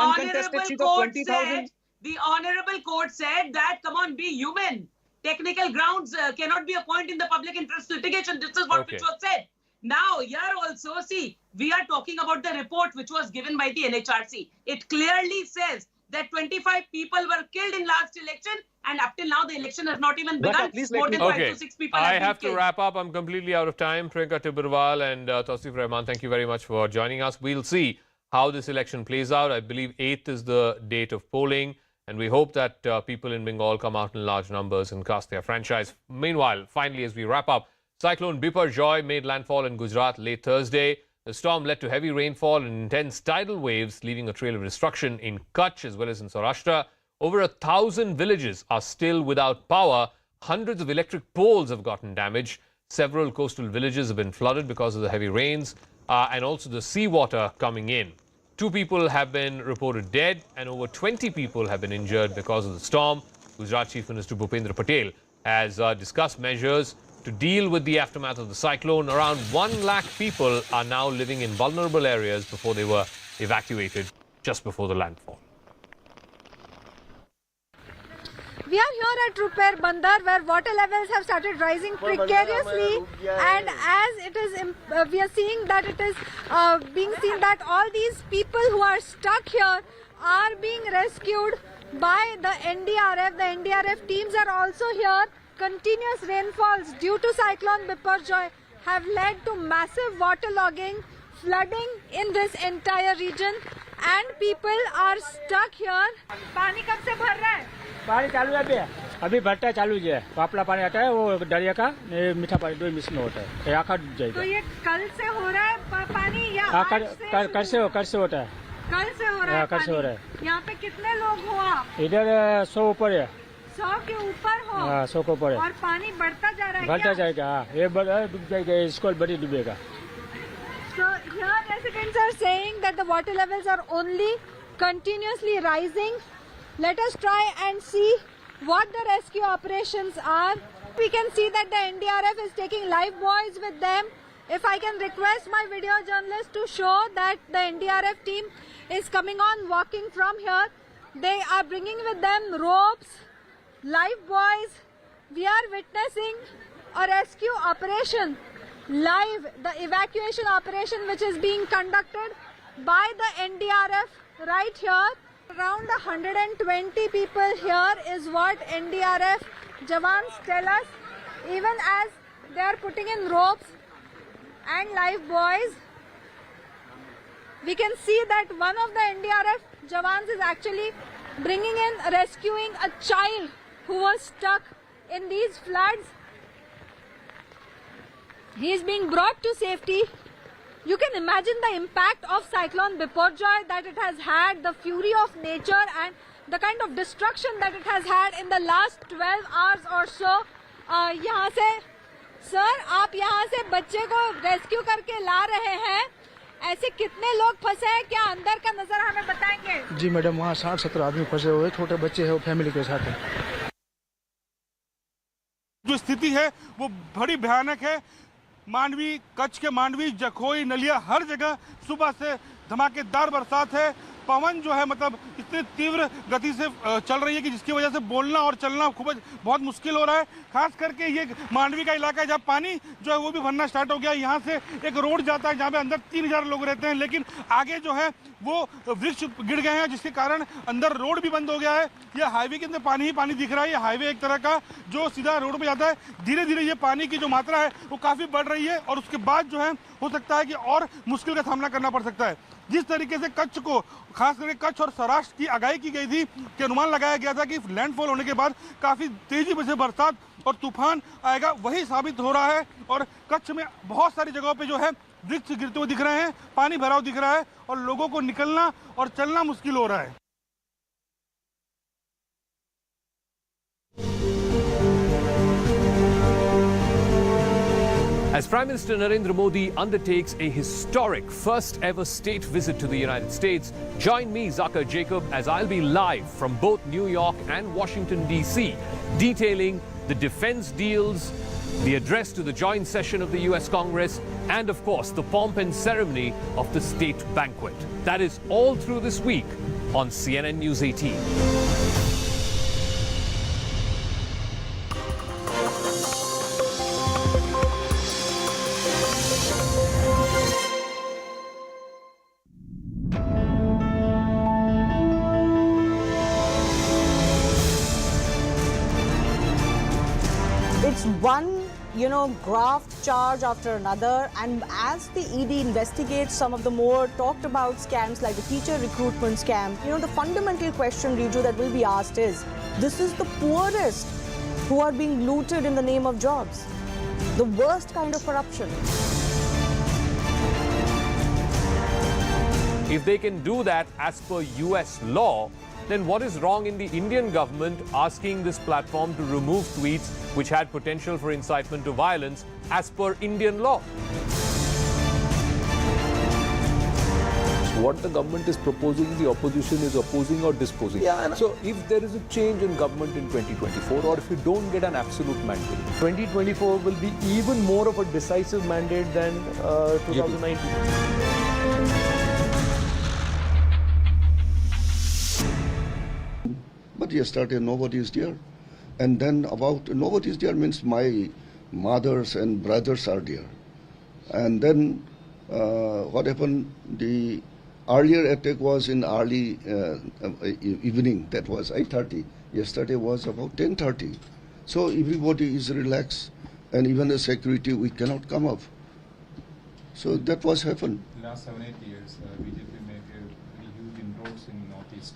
Honorable Court said that, come on, be human. Technical grounds cannot be a point in the public interest litigation. This is what which was said. Now, here also, see, we are talking about the report which was given by the NHRC. It clearly says that 25 people were killed in last election, and up till now the election has not even begun. More than 5 to 6 people have been have killed. to wrap up. I'm completely out of time. Priyanka Tibrewal and Tausif Rahman, thank you very much for joining us. We'll see how this election plays out. I believe 8th is the date of polling, and we hope that people in Bengal come out in large numbers and cast their franchise. Meanwhile, finally, as we wrap up, Cyclone Biparjoy made landfall in Gujarat late Thursday. The storm led to heavy rainfall and intense tidal waves, leaving a trail of destruction in Kutch as well as in Saurashtra. Over 1,000 villages are still without power. Hundreds of electric poles have gotten damaged. Several coastal villages have been flooded because of the heavy rains and also the seawater coming in. 2 people have been reported dead and over 20 people have been injured because of the storm. Gujarat Chief Minister Bhupendra Patel has discussed measures to deal with the aftermath of the cyclone. Around 1 lakh people are now living in vulnerable areas before they were evacuated just before the landfall. We are here at Rupair Bandar, where water levels have started rising precariously, and as it is, we are seeing that it is being seen that all these people who are stuck here are being rescued by the NDRF. The NDRF teams are also here. Continuous rainfalls due to Cyclone Biparjoy have led to massive waterlogging, flooding in this entire region, and people are stuck here. पानी कब से भर रहा है? पानी चालू है अभी भरता चालू है. पापला पानी आता है वो दरिया का मीठा पानी 2 मिक्स में होता है. ये आखा जाएगा. तो ये कल से हो रहा है पानी या कल से होता है. कल से हो रहा है. कल से हो रहा है. यहाँ पे कितने लोग हो आप? इधर 100 ऊपर है. 100 के ऊपर हो. 100 के ऊपर है. और पानी बढ़ता जा रहा है. बढ़ता जाएगा. ये डूब जाएगा. स्कूल बड़ी डूबेगा. So here residents are saying that the water levels are only continuously rising. Let us try and see what the rescue operations are. We can see that the NDRF is taking live buoys with them. If I can request my video journalist to show that the NDRF team is coming on walking from here. They are bringing with them ropes, live buoys. We are witnessing a rescue operation live, the evacuation operation which is being conducted by the NDRF right here. Around 120 people here is what NDRF Jawans tell us. Even as they are putting in ropes and live buoys, we can see that one of the NDRF Jawans is actually rescuing a child who was stuck in these floods. He is being brought to safety. You can imagine the impact of Cyclone Biparjoy that it has had, the fury of nature and the kind of destruction that it has had in the last 12 hours or so. यहाँ से sir आप यहाँ से बच्चे को rescue करके ला रहे हैं. ऐसे कितने लोग फंसे हैं, क्या अंदर का नजर हमें बताएंगे? जी मैडम, वहाँ 60-70 आदमी फंसे हुए, छोटे बच्चे हैं, फैमिली के साथ है. जो स्थिति है वो बड़ी भयानक है. मांडवी, कच्छ के मांडवी, जखोई, नलिया, हर जगह सुबह से धमाकेदार बरसात है। पवन जो है मतलब इतनी तीव्र गति से चल रही है कि जिसकी वजह से बोलना और चलना बहुत मुश्किल हो रहा है। खास करके ये मांडवी का इलाका है जहाँ पानी जो है वो भी भरना स्टार्ट हो गया। यहाँ से एक रोड जाता है जहाँ पे अंदर 3000 लोग रहते हैं, लेकिन आगे जो है वो वृक्ष गिर गए हैं जिसके कारण अंदर रोड भी बंद हो गया है। ये हाईवे के अंदर पानी ही पानी दिख रहा है। ये हाईवे एक तरह का जो सीधा रोड पे जाता है। धीरे धीरे ये पानी की जो मात्रा है वो काफ़ी बढ़ रही है और उसके बाद जो है हो सकता है कि और मुश्किल का सामना करना पड़ सकता है। जिस तरीके से कच्छ को, खास करके कच्छ और सौराष्ट्र की आगाही की गई थी कि अनुमान लगाया गया था कि लैंडफॉल होने के बाद काफ़ी तेजी से बरसात और तूफान आएगा, वही साबित हो रहा है। और कच्छ में बहुत सारी जगहों पे जो है वृक्ष गिरते हुए दिख रहे हैं, पानी भरा हुआ दिख रहा है और लोगों को निकलना और चलना मुश्किल हो रहा है। As Prime Minister Narendra Modi undertakes a historic first ever state visit to the United States, join me, Zakir Jacob, as I'll be live from both New York and Washington, D.C., detailing the defense deals, the address to the joint session of the US Congress, and of course, the pomp and ceremony of the state banquet. That is all through this week on CNN News 18. It's one, graft charge after another, and as the ED investigates some of the more talked about scams like the teacher recruitment scam, the fundamental question, Riju, that will be asked is, this is the poorest who are being looted in the name of jobs. The worst kind of corruption. If they can do that as per US law, then what is wrong in the Indian government asking this platform to remove tweets which had potential for incitement to violence as per Indian law? What the government is proposing, the opposition is opposing or disposing. So if there is a change in government in 2024, or if you don't get an absolute mandate, 2024 will be even more of a decisive mandate than 2019. But yesterday nobody is there. And then about nobody is there means my mothers and brothers are there. And then what happened, the earlier attack was in early evening, that was 8:30. Yesterday was about 10:30. So everybody is relaxed and even the security, we cannot come up. So that was happened. Last 7-8 years, BJP made very huge inroads in Northeast.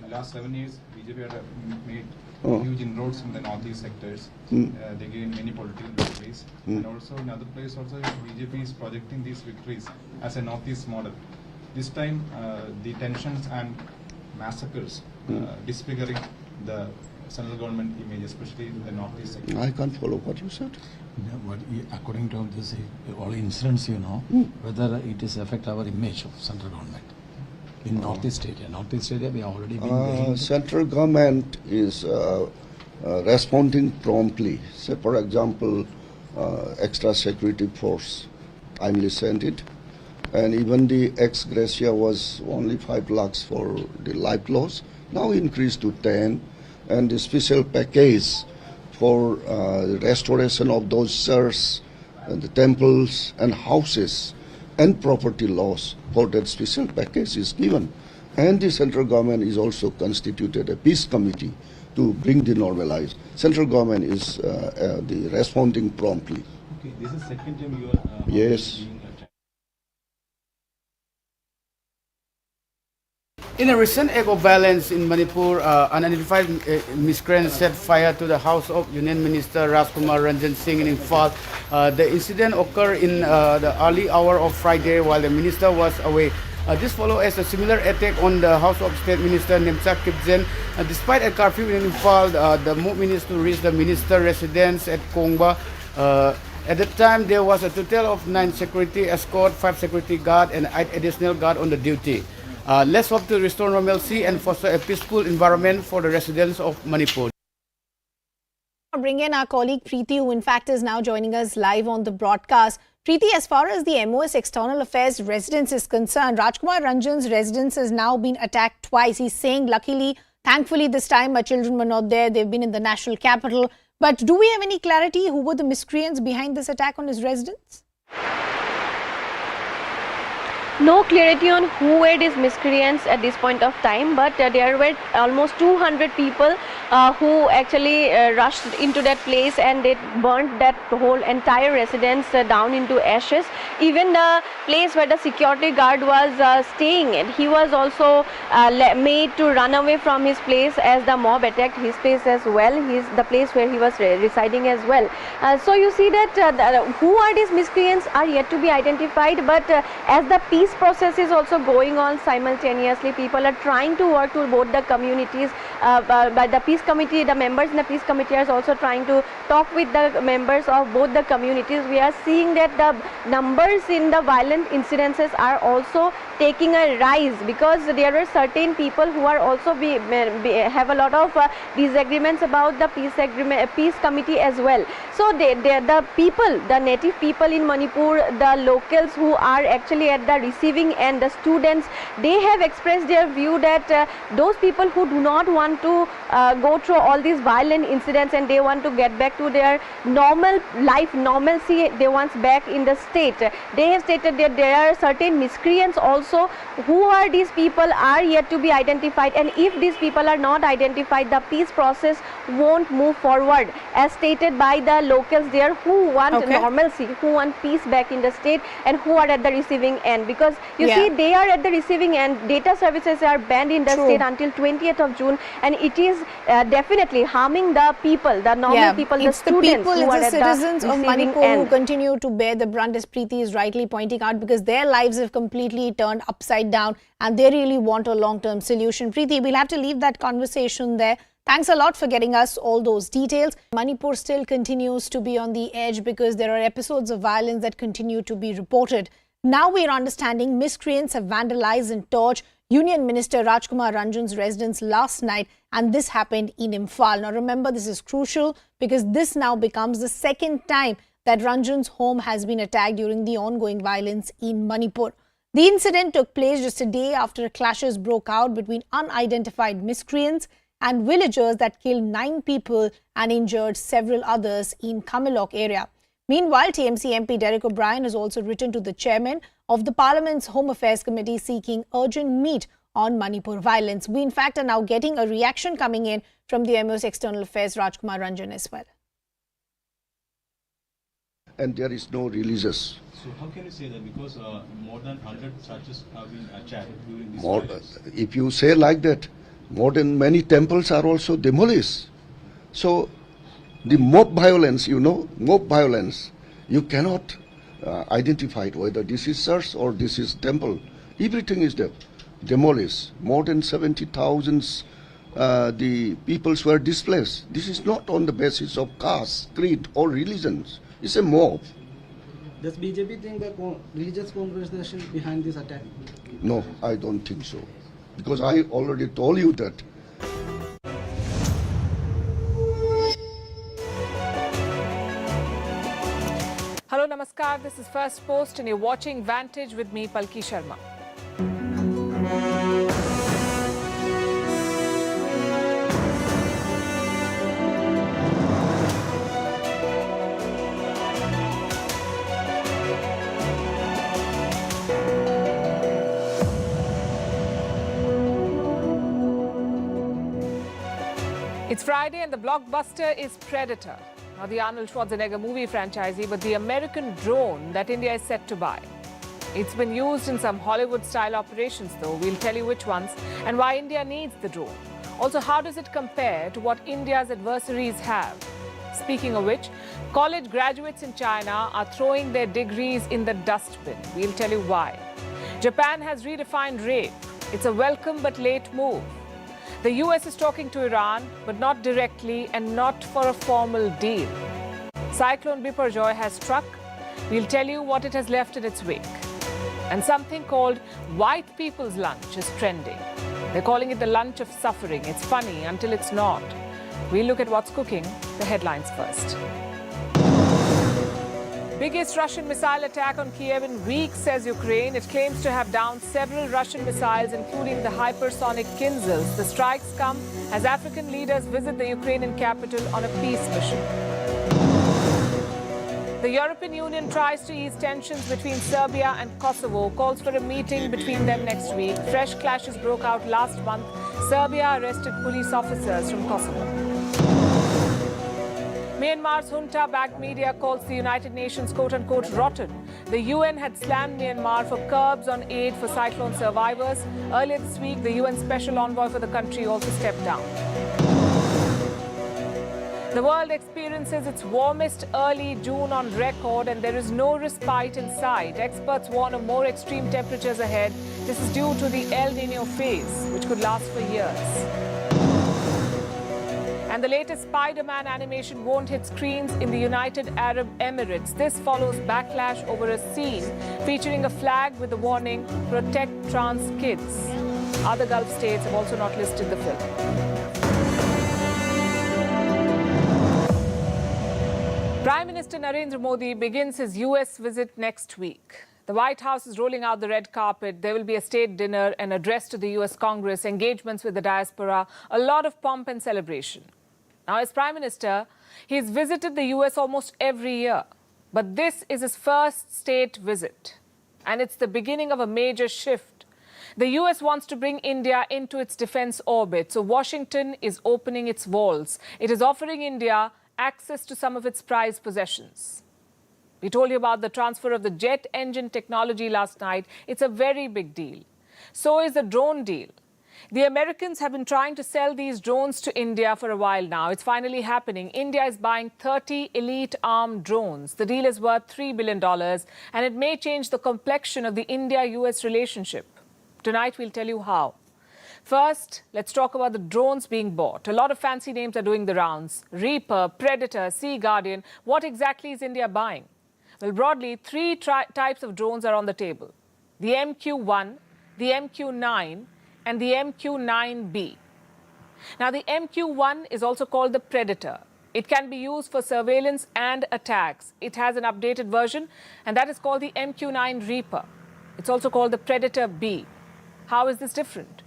In last 7 years, BJP had made huge inroads in the Northeast sectors. They gained many political victories. And also in other places also, BJP is projecting these victories as a Northeast model. This time, the tensions and massacres disfiguring the central government image, especially in the Northeast sector. I can't follow what you said. According to this, all incidents, whether it is affect our image of central government in Northeast area. Northeast area, we already been central government is responding promptly. Say, for example, extra security force, timely sent it. And even the ex gratia was only 5 lakhs for the life loss, now increased to 10. And the special package for restoration of those churches, the temples and houses and property loss, for that special package is given. And the central government is also constituted a peace committee to bring the normalized. Central government is the responding promptly. Okay, this is second time you are yes. In a recent act of violence in Manipur, unidentified miscreants set fire to the house of Union Minister Rajkumar Ranjan Singh in Imphal. The incident occurred in the early hour of Friday while the minister was away. This follows as a similar attack on the House of State Minister Nemchak Kipzen. Despite a curfew in Imphal, the move managed to reach the minister residence at Kongba. At that time, there was a total of 9 security escort, 5 security guard, and 8 additional guard on the duty. Let's hope to restore normalcy and foster a peaceful environment for the residents of Manipur. bring in our colleague Preeti, who in fact is now joining us live on the broadcast. Preeti, as far as the MOS External Affairs residence is concerned, Rajkumar Ranjan's residence has now been attacked twice. He's saying, luckily, thankfully this time my children were not there. They've been in the national capital. But do we have any clarity who were the miscreants behind this attack on his residence? No clarity on who were these miscreants at this point of time, but there were almost 200 people who actually rushed into that place, and they burnt that whole entire residence down into ashes. Even the place where the security guard was staying, and he was also made to run away from his place as the mob attacked his place as well. He's the place where he was residing as well. So you see that who are these miscreants are yet to be identified, but as the peace process is also going on simultaneously, people are trying to work to both the communities. By the peace committee, the members in the peace committee are also trying to talk with the members of both the communities. We are seeing that the numbers in the violent incidences are also taking a rise, because there are certain people who are also have a lot of disagreements about the peace committee as well. So the people, the native people in Manipur, the locals who are actually at the receiving end, the students, they have expressed their view that those people who do not want to go through all these violent incidents and they want to get back to their normal life, normalcy, they want back in the state. They have stated that there are certain miscreants also. Who are these people are yet to be identified, and if these people are not identified, the peace process won't move forward, as stated by the locals there, who want normalcy, who want peace back in the state, and who are at the receiving end. Because you see, they are at the receiving end. Data services are banned in the state until 20th of June, and it is definitely harming the people, the normal people, the students who are at the citizens of Manipur who continue to bear the brunt, as Preeti is rightly pointing out, because their lives have completely turned upside down and they really want a long-term solution. Preeti, we'll have to leave that conversation there. Thanks a lot for getting us all those details. Manipur still continues to be on the edge because there are episodes of violence that continue to be reported. Now we are understanding miscreants have vandalized and torched Union Minister Rajkumar Ranjan's residence last night, and this happened in Imphal. Now remember, this is crucial because this now becomes the second time that Ranjan's home has been attacked during the ongoing violence in Manipur. The incident took place just a day after clashes broke out between unidentified miscreants and villagers that killed 9 people and injured several others in Kamalok area. Meanwhile, TMC MP Derek O'Brien has also written to the chairman of the Parliament's Home Affairs Committee seeking urgent meet on Manipur violence. We in fact are now getting a reaction coming in from the MOS External Affairs Rajkumar Ranjan as well. And there is no religious. So how can you say that? Because more than 100 churches have been attacked during this violence. If you say like that, more than many temples are also demolished. So the mob violence, mob violence, you cannot identify it, whether this is church or this is temple. Everything is demolished. More than 70,000 the peoples were displaced. This is not on the basis of caste, creed or religions. It's a mob. Does BJP think that religious conversation behind this attack? No, I don't think so. Because I already told you that. Hello, Namaskar. This is First Post and you're watching Vantage with me, Palki Sharma. It's Friday and the blockbuster is Predator. Not the Arnold Schwarzenegger movie franchisee, but the American drone that India is set to buy. It's been used in some Hollywood-style operations, though. We'll tell you which ones and why India needs the drone. Also, how does it compare to what India's adversaries have? Speaking of which, college graduates in China are throwing their degrees in the dustbin. We'll tell you why. Japan has redefined rape. It's a welcome but late move. The US is talking to Iran, but not directly and not for a formal deal. Cyclone Biparjoy has struck. We'll tell you what it has left in its wake. And something called white people's lunch is trending. They're calling it the lunch of suffering. It's funny until it's not. We'll look at what's cooking The headlines first. Biggest Russian missile attack on Kiev in weeks, says Ukraine. It claims to have downed several Russian missiles, including the hypersonic Kinzhals. The strikes come as African leaders visit the Ukrainian capital on a peace mission. The European Union tries to ease tensions between Serbia and Kosovo, calls for a meeting between them next week. Fresh clashes broke out last month. Serbia arrested police officers from Kosovo. Myanmar's junta-backed media calls the United Nations quote-unquote rotten. The UN had slammed Myanmar for curbs on aid for cyclone survivors. Earlier this week, the UN Special Envoy for the country also stepped down. The world experiences its warmest early June on record, and there is no respite in sight. Experts warn of more extreme temperatures ahead. This is due to the El Niño phase, which could last for years. And the latest Spider-Man animation won't hit screens in the United Arab Emirates. This follows backlash over a scene featuring a flag with the warning, "Protect trans kids." Other Gulf states have also not listed the film. Prime Minister Narendra Modi begins his US visit next week. The White House is rolling out the red carpet. There will be a state dinner, an address to the US Congress, engagements with the diaspora, a lot of pomp and celebration. Now, as Prime Minister, he's visited the US almost every year. But this is his first state visit. And it's the beginning of a major shift. The US wants to bring India into its defense orbit. So Washington is opening its walls. It is offering India access to some of its prized possessions. We told you about the transfer of the jet engine technology last night. It's a very big deal. So is the drone deal. The Americans have been trying to sell these drones to India for a while now. It's finally happening. India is buying 30 elite armed drones. The deal is worth $3 billion, and it may change the complexion of the India-US relationship. Tonight, we'll tell you how. First, let's talk about the drones being bought. A lot of fancy names are doing the rounds. Reaper, Predator, Sea Guardian. What exactly is India buying? Well, broadly, three types of drones are on the table. The MQ-1, the MQ-9, and the MQ-9B. Now, the MQ-1 is also called the Predator. It can be used for surveillance and attacks. It has an updated version, and that is called the MQ-9 Reaper. It's also called the Predator B. How is this different?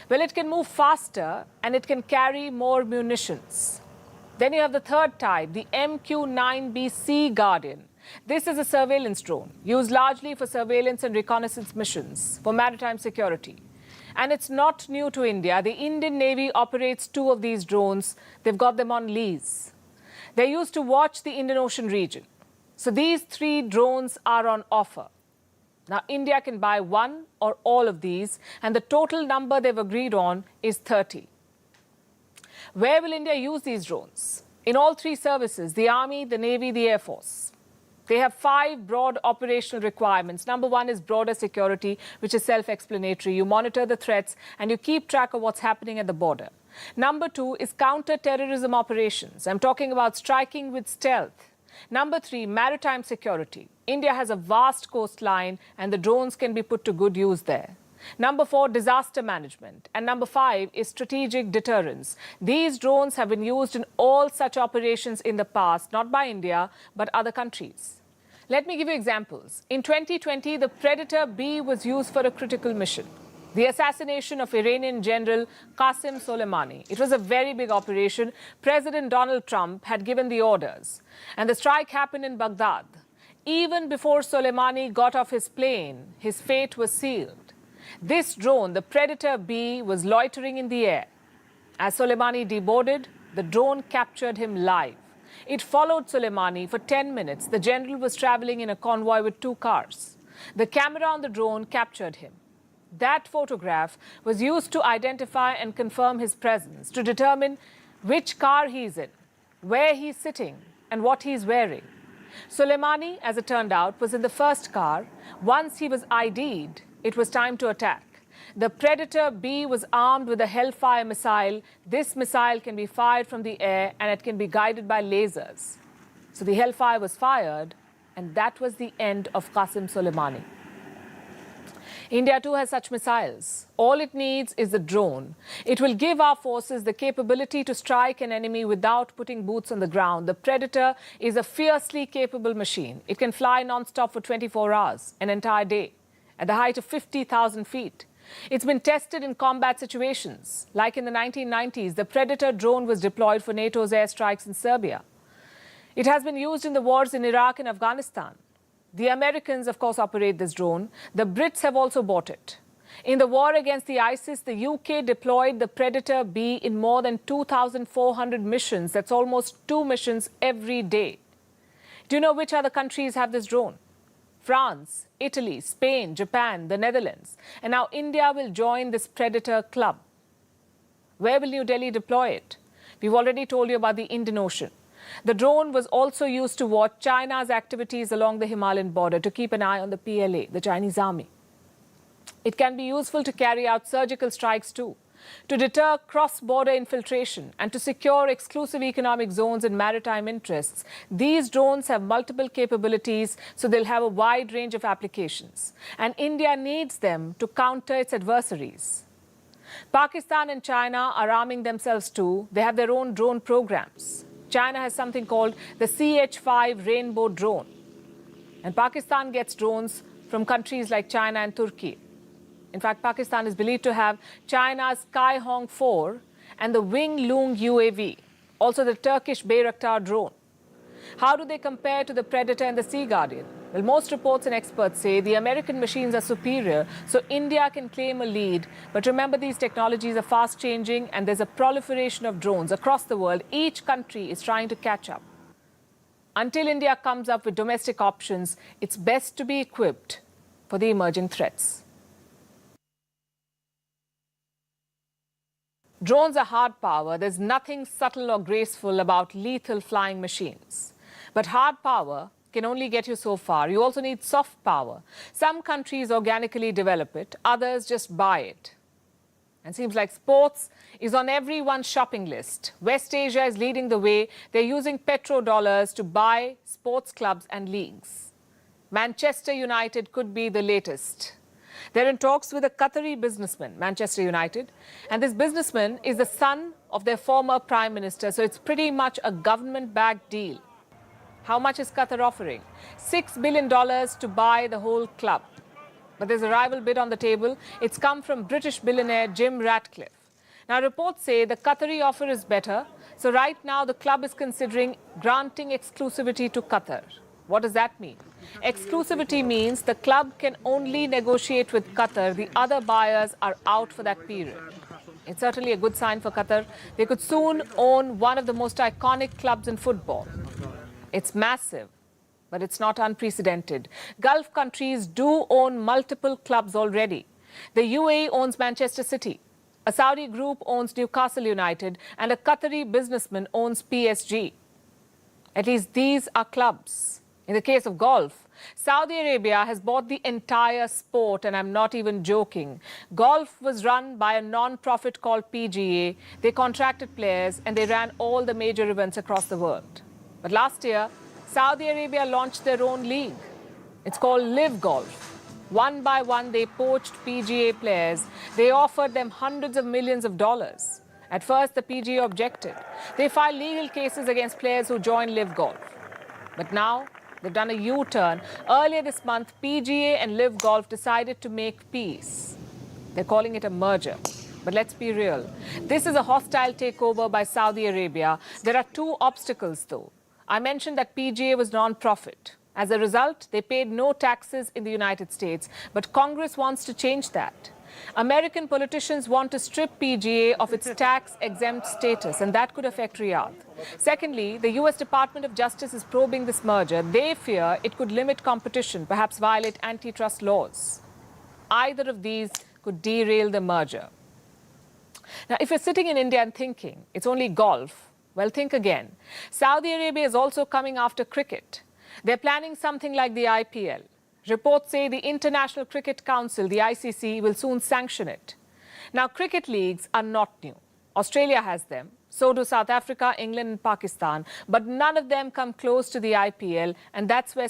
Well, it can move faster, and it can carry more munitions. Then you have the third type, the MQ-9B Sea Guardian. This is a surveillance drone, used largely for surveillance and reconnaissance missions, for maritime security. And it's not new to India. The Indian Navy operates 2 of these drones. They've got them on lease. They're used to watch the Indian Ocean region. So these 3 drones are on offer. Now, India can buy 1 or all of these, and the total number they've agreed on is 30. Where will India use these drones? In all 3 services, the Army, the Navy, the Air Force. They have 5 broad operational requirements. Number 1 is broader security, which is self-explanatory. You monitor the threats and you keep track of what's happening at the border. Number 2 is counter-terrorism operations. I'm talking about striking with stealth. Number 3, maritime security. India has a vast coastline and the drones can be put to good use there. Number 4, disaster management. And number 5 is strategic deterrence. These drones have been used in all such operations in the past, not by India, but other countries. Let me give you examples. In 2020, the Predator B was used for a critical mission, the assassination of Iranian General Qasem Soleimani. It was a very big operation. President Donald Trump had given the orders, and the strike happened in Baghdad. Even before Soleimani got off his plane, his fate was sealed. This drone, the Predator B, was loitering in the air. As Soleimani deboarded, the drone captured him live. It followed Soleimani for 10 minutes. The general was traveling in a convoy with 2 cars. The camera on the drone captured him. That photograph was used to identify and confirm his presence, to determine which car he's in, where he's sitting, and what he's wearing. Soleimani, as it turned out, was in the first car. Once he was ID'd, it was time to attack. The Predator B was armed with a Hellfire missile. This missile can be fired from the air and it can be guided by lasers. So the Hellfire was fired, and that was the end of Qasem Soleimani. India too has such missiles. All it needs is a drone. It will give our forces the capability to strike an enemy without putting boots on the ground. The Predator is a fiercely capable machine. It can fly non-stop for 24 hours, an entire day, at the height of 50,000 feet. It's been tested in combat situations. Like in the 1990s, the Predator drone was deployed for NATO's airstrikes in Serbia. It has been used in the wars in Iraq and Afghanistan. The Americans, of course, operate this drone. The Brits have also bought it. In the war against the ISIS, the UK deployed the Predator B in more than 2,400 missions. That's almost 2 missions every day. Do you know which other countries have this drone? France, Italy, Spain, Japan, the Netherlands. And now India will join this Predator club. Where will New Delhi deploy it? We've already told you about the Indian Ocean. The drone was also used to watch China's activities along the Himalayan border to keep an eye on the PLA, the Chinese army. It can be useful to carry out surgical strikes too, to deter cross-border infiltration and to secure exclusive economic zones and maritime interests. These drones have multiple capabilities, so they'll have a wide range of applications. And India needs them to counter its adversaries. Pakistan and China are arming themselves too. They have their own drone programs. China has something called the CH-5 Rainbow drone. And Pakistan gets drones from countries like China and Turkey. In fact, Pakistan is believed to have China's Skyhawk 4 and the Wing Loong UAV, also the Turkish Bayraktar drone. How do they compare to the Predator and the Sea Guardian? Well, most reports and experts say the American machines are superior, so India can claim a lead. But remember, these technologies are fast changing and there's a proliferation of drones across the world. Each country is trying to catch up. Until India comes up with domestic options, it's best to be equipped for the emerging threats. Drones are hard power. There's nothing subtle or graceful about lethal flying machines. But hard power can only get you so far. You also need soft power. Some countries organically develop it, others just buy it. And seems like sports is on everyone's shopping list. West Asia is leading the way. They're using Petrodollars to buy sports clubs and leagues. Manchester United could be the latest. They're in talks with a Qatari businessman, Manchester United. And this businessman is the son of their former prime minister. So it's pretty much a government-backed deal. How much is Qatar offering? $6 billion to buy the whole club. But there's a rival bid on the table. It's come from British billionaire Jim Ratcliffe. Now, reports say the Qatari offer is better. So right now, the club is considering granting exclusivity to Qatar. What does that mean? Exclusivity means the club can only negotiate with Qatar. The other buyers are out for that period. It's certainly a good sign for Qatar. They could soon own one of the most iconic clubs in football. It's massive, but it's not unprecedented. Gulf countries do own multiple clubs already. The UAE owns Manchester City. A Saudi group owns Newcastle United, and a Qatari businessman owns PSG. At least these are clubs. In the case of golf, Saudi Arabia has bought the entire sport, and I'm not even joking. Golf was run by a non-profit called PGA. They contracted players, and they ran all the major events across the world. But last year, Saudi Arabia launched their own league. It's called Live Golf. One by one, they poached PGA players. They offered them hundreds of millions of dollars. At first, the PGA objected. They filed legal cases against players who joined Live Golf. But now, they've done a U-turn. Earlier this month, PGA and Live Golf decided to make peace. They're calling it a merger. But let's be real. This is a hostile takeover by Saudi Arabia. There are two obstacles, though. I mentioned that PGA was non-profit. As a result, they paid no taxes in the United States. But Congress wants to change that. American politicians want to strip PGA of its tax-exempt status, and that could affect Riyadh. Secondly, the U.S. Department of Justice is probing this merger. They fear it could limit competition, perhaps violate antitrust laws. Either of these could derail the merger. Now, if you're sitting in India and thinking it's only golf, well, think again. Saudi Arabia is also coming after cricket. They're planning something like the IPL. Reports say the International Cricket Council, the ICC, will soon sanction it. Now, cricket leagues are not new. Australia has them. So do South Africa, England, and Pakistan. But none of them come close to the IPL, and that's where